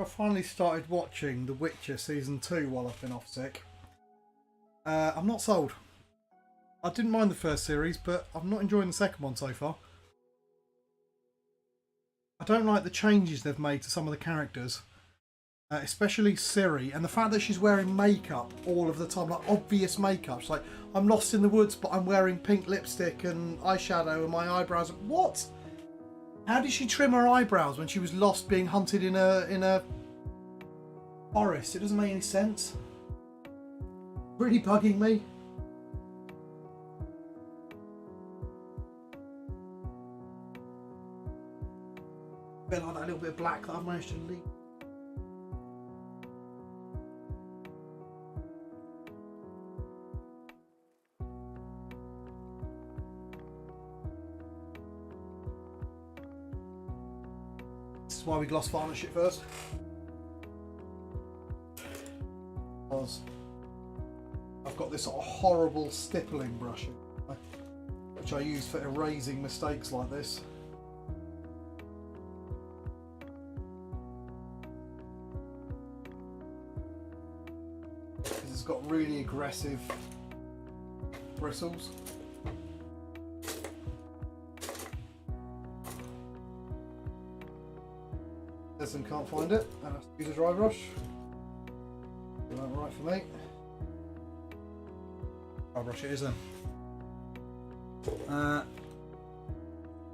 I finally started watching The Witcher Season 2 while I've been off sick. I'm not sold. I didn't mind the first series, but I'm not enjoying the second one so far. I don't like the changes they've made to some of the characters. Especially Ciri, and the fact that she's wearing makeup all of the time, like obvious makeup. She's like, I'm lost in the woods, but I'm wearing pink lipstick and eyeshadow and my eyebrows. What? How did she trim her eyebrows when she was lost being hunted in a forest? It doesn't make any sense. Really bugging me. A bit like that little bit of black that I've managed to leave. This is why we gloss varnish it first. Because I've got this sort of horrible stippling brush, which I use for erasing mistakes like this. Because it's got really aggressive bristles. Desmond can't find it, and I have to use a dry brush. Is that right for me? Dry brush it is then.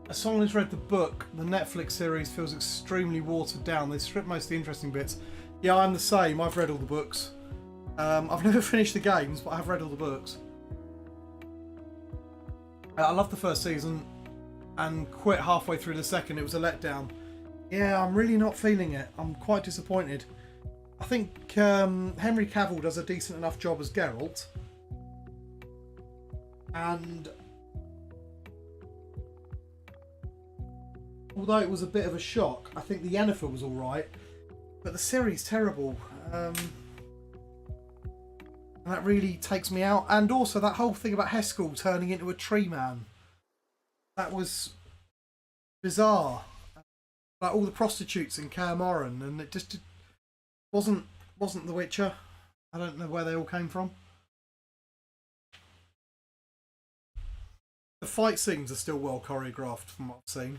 as someone who's read the book, the Netflix series feels extremely watered down. They strip most of the interesting bits. Yeah, I'm the same. I've read all the books. I've never finished the games, but I've read all the books. I loved the first season and quit halfway through the second. It was a letdown. Yeah, I'm really not feeling it. I'm quite disappointed. I think Henry Cavill does a decent enough job as Geralt. And although it was a bit of a shock, I think the Yennefer was alright. But the series terrible. And that really takes me out. And also that whole thing about Heskel turning into a tree man. That was bizarre. Like all the prostitutes in Kaer Morhen, and it just wasn't The Witcher. I don't know where they all came from. The fight scenes are still well choreographed from what I've seen.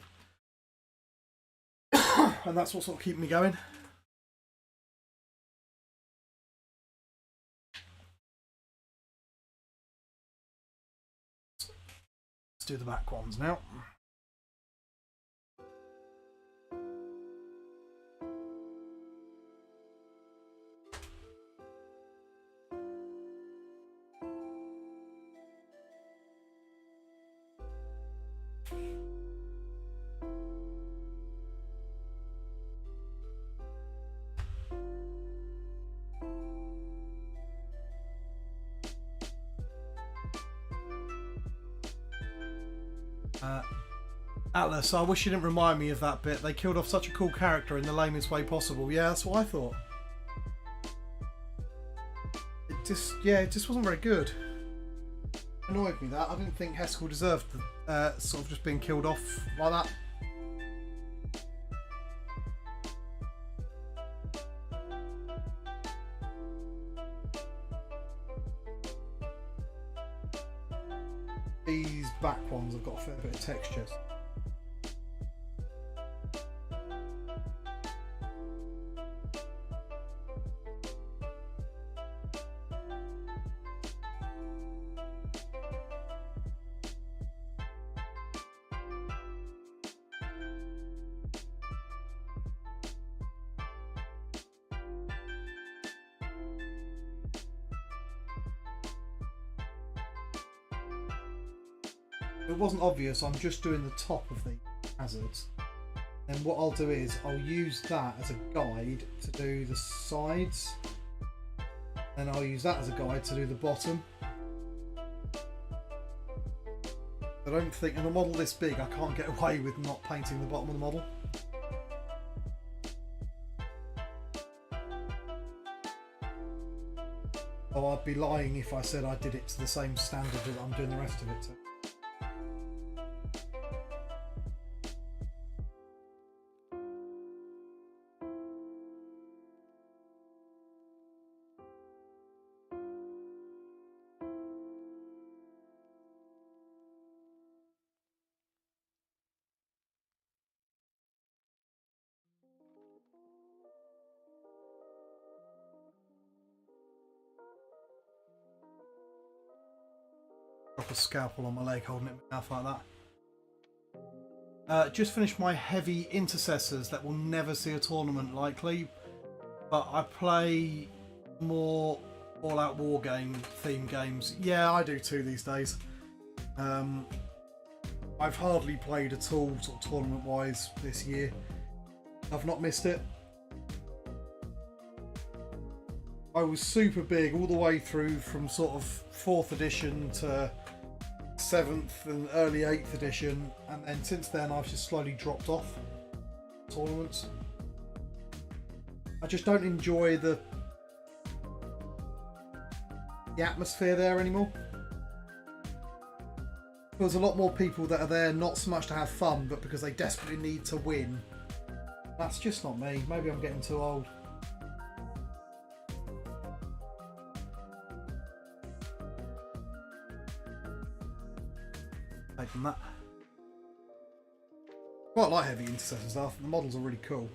And that's what's sort of keeping me going. Let's do the back ones now. Atlas, I wish you didn't remind me of that bit. They killed off such a cool character in the lamest way possible. Yeah, that's what I thought. It just wasn't very good. It annoyed me that. I didn't think Heskel deserved sort of just being killed off like that. These back ones have got a fair bit of textures. It wasn't obvious, I'm just doing the top of the hazards. Then what I'll do is I'll use that as a guide to do the sides. Then I'll use that as a guide to do the bottom. I don't think, in a model this big, I can't get away with not painting the bottom of the model. So I'd be lying if I said I did it to the same standard that I'm doing the rest of it to. Drop a scalpel on my leg, holding it in my mouth like that. Just finished my heavy intercessors that will never see a tournament likely, but I play more all-out war game theme games. Yeah, I do too these days. I've hardly played at all sort of tournament-wise this year. I've not missed it. I was super big all the way through from sort of 4th edition to 7th and early 8th edition, and then since then I've just slowly dropped off tournaments. I just don't enjoy the atmosphere there anymore. There's a lot more people that are there not so much to have fun, but because they desperately need to win. That's just not me. Maybe I'm getting too old. Taking that. Quite like heavy intercessors though. I think the models are really cool.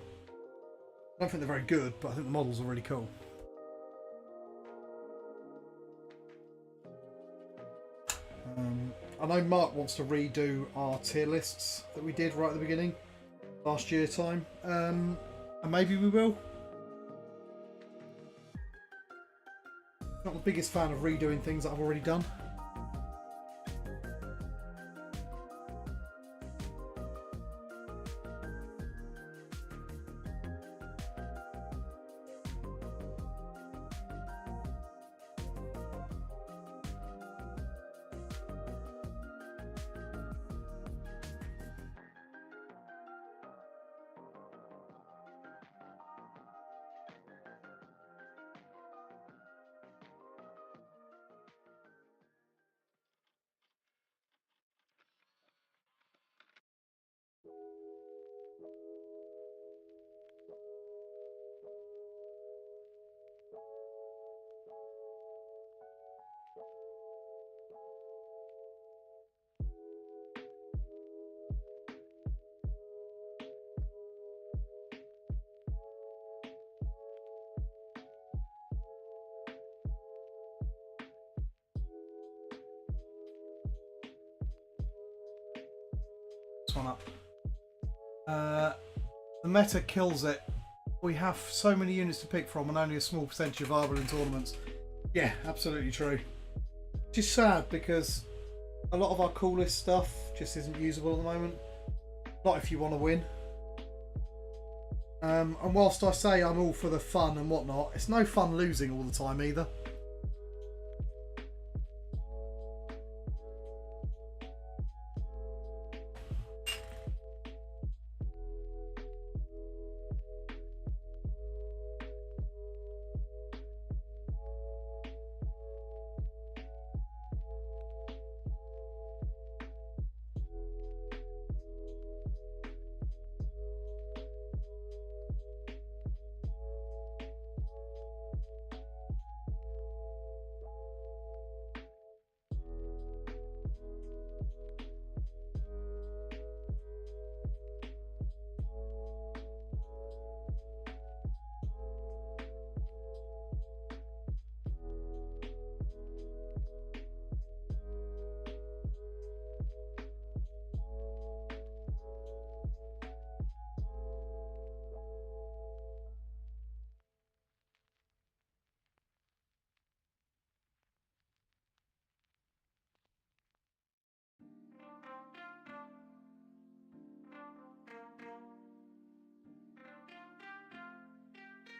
I don't think they're very good, but I think the models are really cool. I know Mark wants to redo our tier lists that we did right at the beginning last year time, and maybe we will. Not the biggest fan of redoing things that I've already done. One up. The meta kills it. We have so many units to pick from and only a small percentage are viable in tournaments. Yeah, absolutely true. Which is sad because a lot of our coolest stuff just isn't usable at the moment. Not if you want to win. And whilst I say I'm all for the fun and whatnot, it's no fun losing all the time either.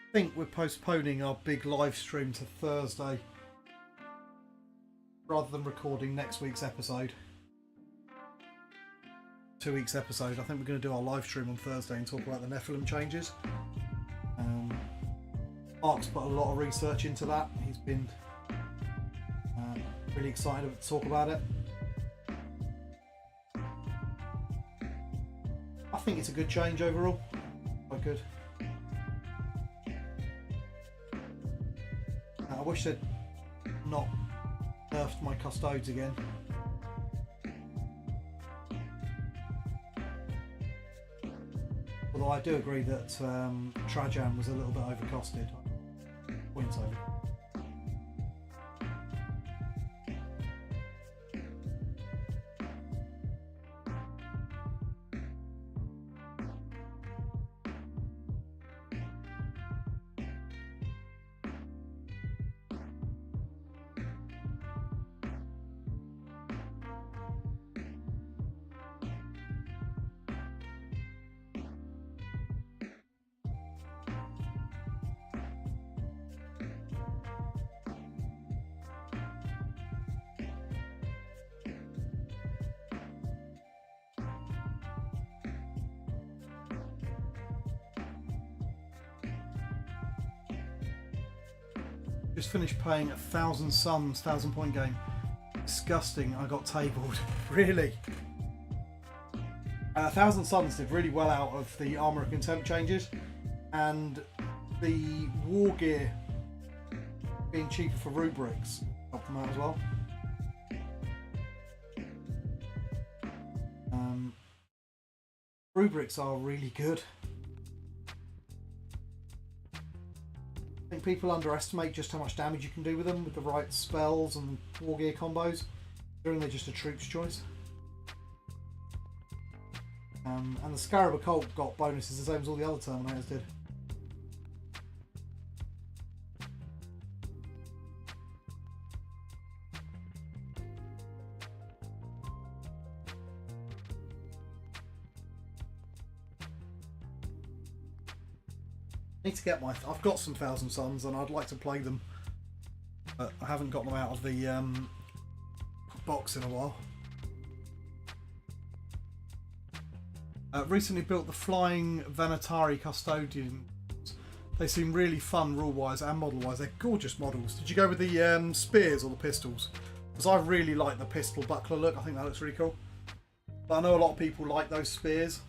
I think we're postponing our big live stream to Thursday rather than recording next week's episode. 2 weeks episode. I think we're going to do our live stream on Thursday and talk about the Nephilim changes. Mark's put a lot of research into that. He's been really excited to talk about it. I think it's a good change overall. Quite good. I wish they'd not nerfed my custodes again. Although I do agree that Trajan was a little bit overcosted. Points over. Just finished playing 1,000 Suns, 1,000 point game. Disgusting, I got tabled. Really? 1,000 Suns did really well out of the Armour of Contempt changes, and the war gear being cheaper for rubrics helped them out as well. Rubrics are really good. I think people underestimate just how much damage you can do with them with the right spells and war gear combos. Considering they're just a troop's choice. And the Scarab Occult got bonuses the same as all the other Terminators did. Need to get I've got some Thousand Suns and I'd like to play them, but I haven't got them out of the box in a while. Recently built the Flying Vanatari Custodians. They seem really fun rule-wise and model-wise. They're gorgeous models. Did you go with the spears or the pistols? Because I really like the pistol buckler look. I think that looks really cool. But I know a lot of people like those spears.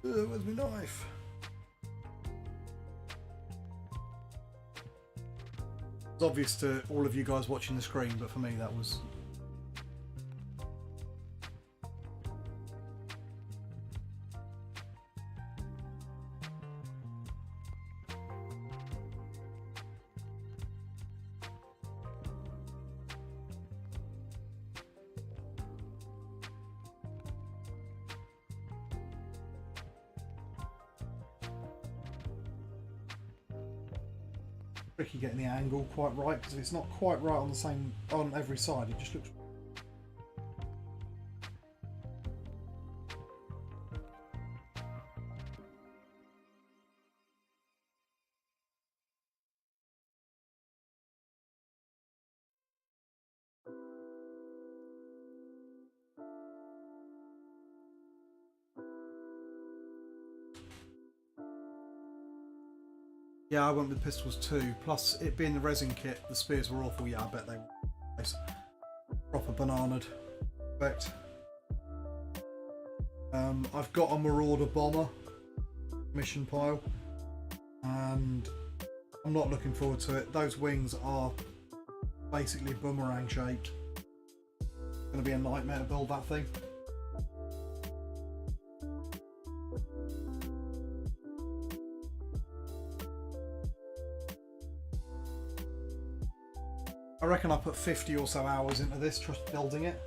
Where's my knife? It's obvious to all of you guys watching the screen, but for me that was... tricky getting the angle quite right, because if it's not quite right on the same on every side, it just looks... Yeah, I went with pistols too. Plus, it being the resin kit, the spears were awful. Yeah, I bet they were nice. Proper bananaed. Perfect. I've got a Marauder bomber mission pile, and I'm not looking forward to it. Those wings are basically boomerang shaped. It's going to be a nightmare to build that thing. I reckon I put 50 or so hours into this, just building it.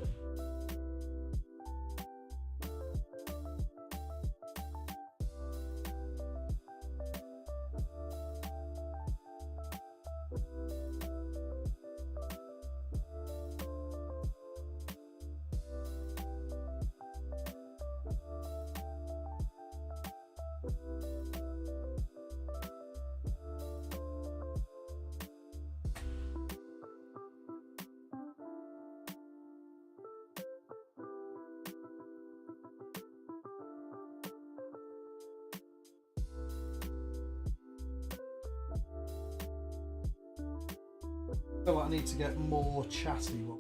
I feel like I need to get more chatty. I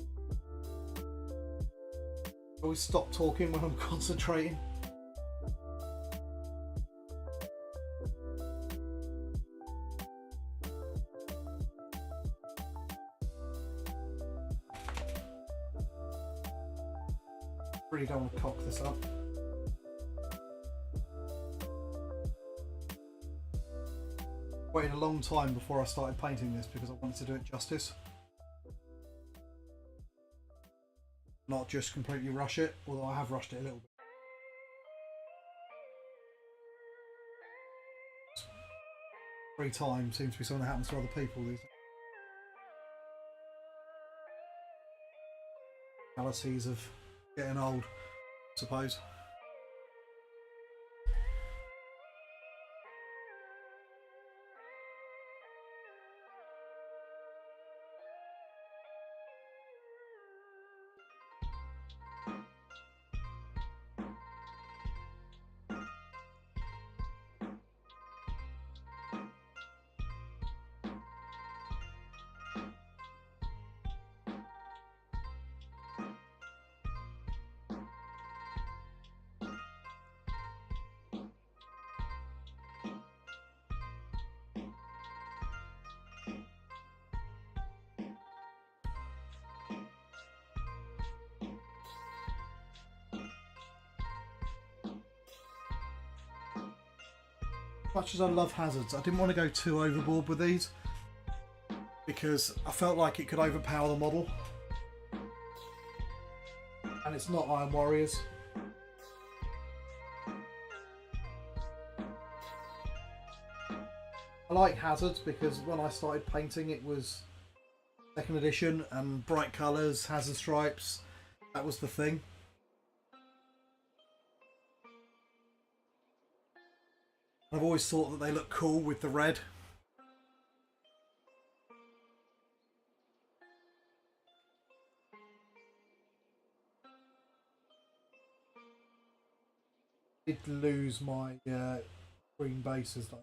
always stop talking when I'm concentrating. Really don't want to cock this up. Waited a long time before I started painting this because I wanted to do it justice. Not just completely rush it, although I have rushed it a little bit. Free time seems to be something that happens to other people these days. Realities of getting old, I suppose. Much as I love hazards, I didn't want to go too overboard with these because I felt like it could overpower the model. And it's not Iron Warriors. I like hazards because when I started painting it was 2nd edition and bright colours, hazard stripes, that was the thing. I've always thought that they look cool with the red. I did lose my green bases though.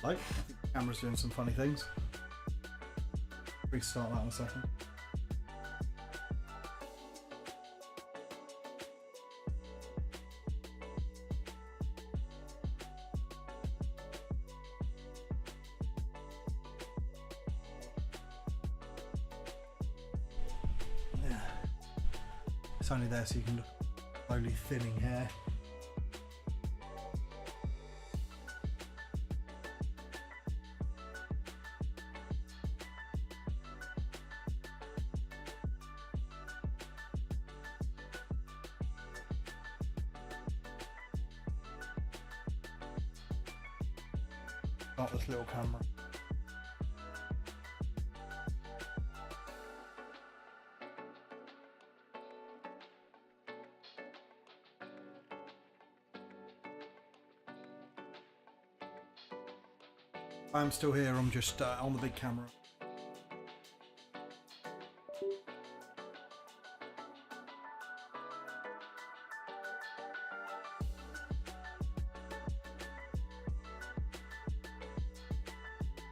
I think the camera's doing some funny things. Restart that in a second. Yeah. It's only there so you can look slowly thinning hair. Not this little camera. I'm still here, I'm just on the big camera.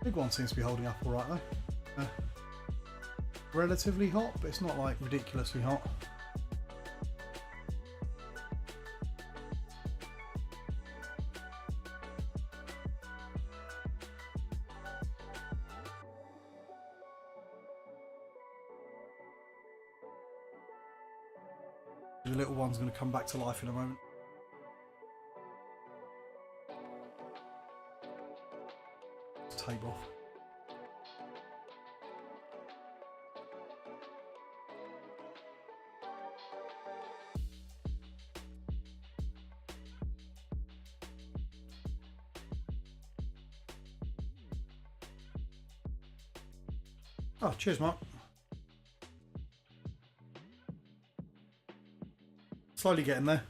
Big one seems to be holding up alright though. Relatively hot, but it's not like ridiculously hot. The little one's going to come back to life in a moment. Tape off. Oh, cheers, Mark. Slowly getting there.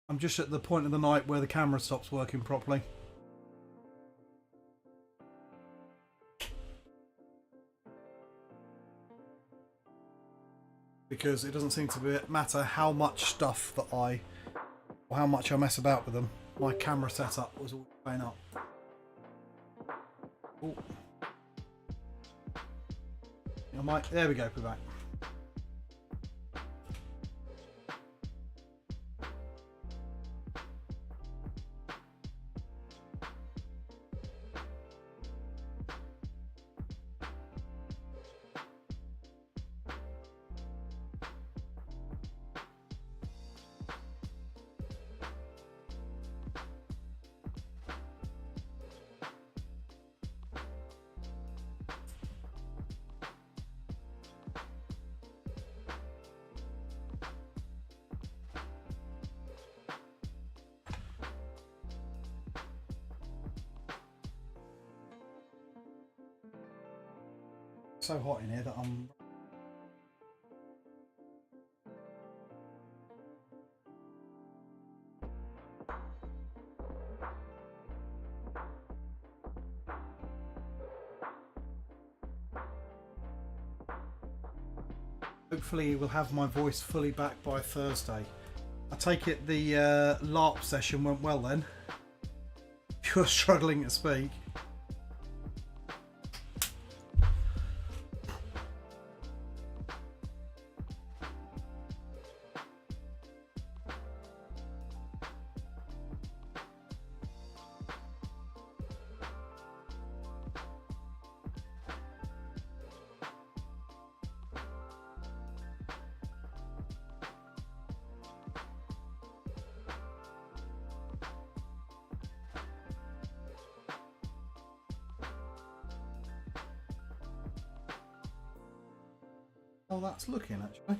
I'm just at the point of the night where the camera stops working properly. Because it doesn't seem to matter how much stuff that or how much I mess about with them. My camera setup was all playing up. Ooh. There we go, we're back. So hot in here that I'm hopefully we'll have my voice fully back by Thursday. I take it the LARP session went well then. If you're struggling to speak. Oh, that's looking actually.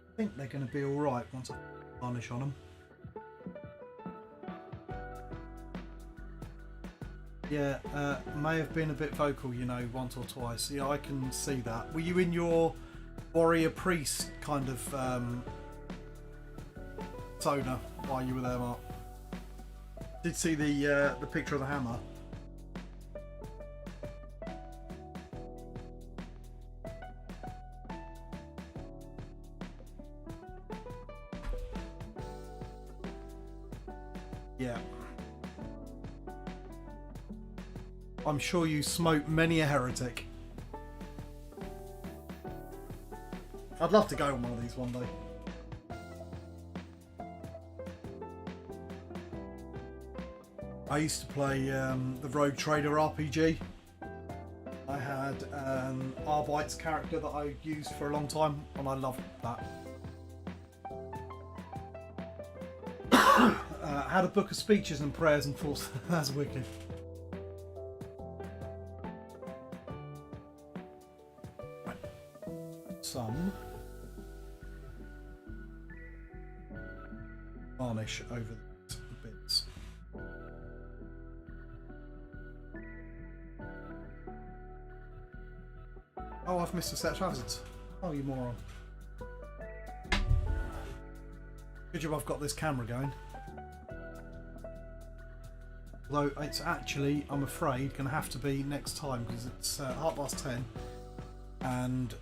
I think they're going to be all right once I varnish on them. Yeah, may have been a bit vocal, you know, once or twice. Yeah, I can see that. Were you in your warrior priest kind of persona while you were there, Mark? Did see the picture of the hammer. Yeah. I'm sure you smote many a heretic. I'd love to go on one of these one day. I used to play the Rogue Trader RPG. I had an Arbites character that I used for a long time, and I loved that. Had a book of speeches and prayers and thought that's wicked. Some varnish over the bits. Oh, I've missed a set of hazards. Oh, you moron. Good job I've got this camera going. Although it's actually, I'm afraid, going to have to be next time because it's 10:30 and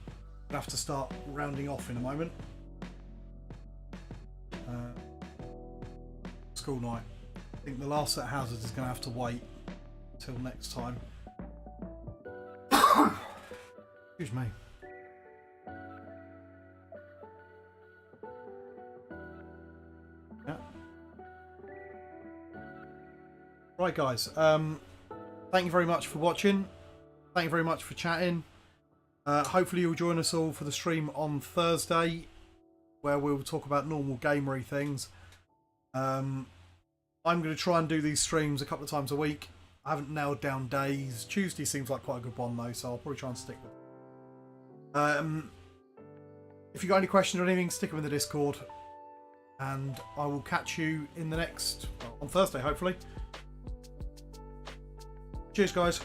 I have to start rounding off in a moment. School night. I think the last set of hazards is going to have to wait till next time. Excuse me. Yeah. Right, guys. Thank you very much for watching. Thank you very much for chatting. Hopefully you'll join us all for the stream on Thursday, where we'll talk about normal gamery things. I'm going to try and do these streams a couple of times a week. I haven't nailed down days. Tuesday seems like quite a good one though, so I'll probably try and stick with it. If you got any questions or anything, stick them in the Discord, and I will catch you in the next, on Thursday hopefully. Cheers, guys.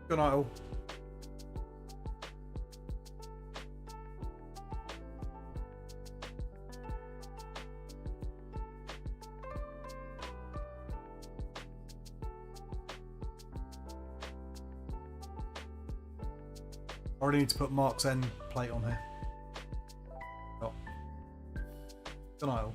Good night, all. I already need to put Mark's end plate on here. Oh. Good night, all.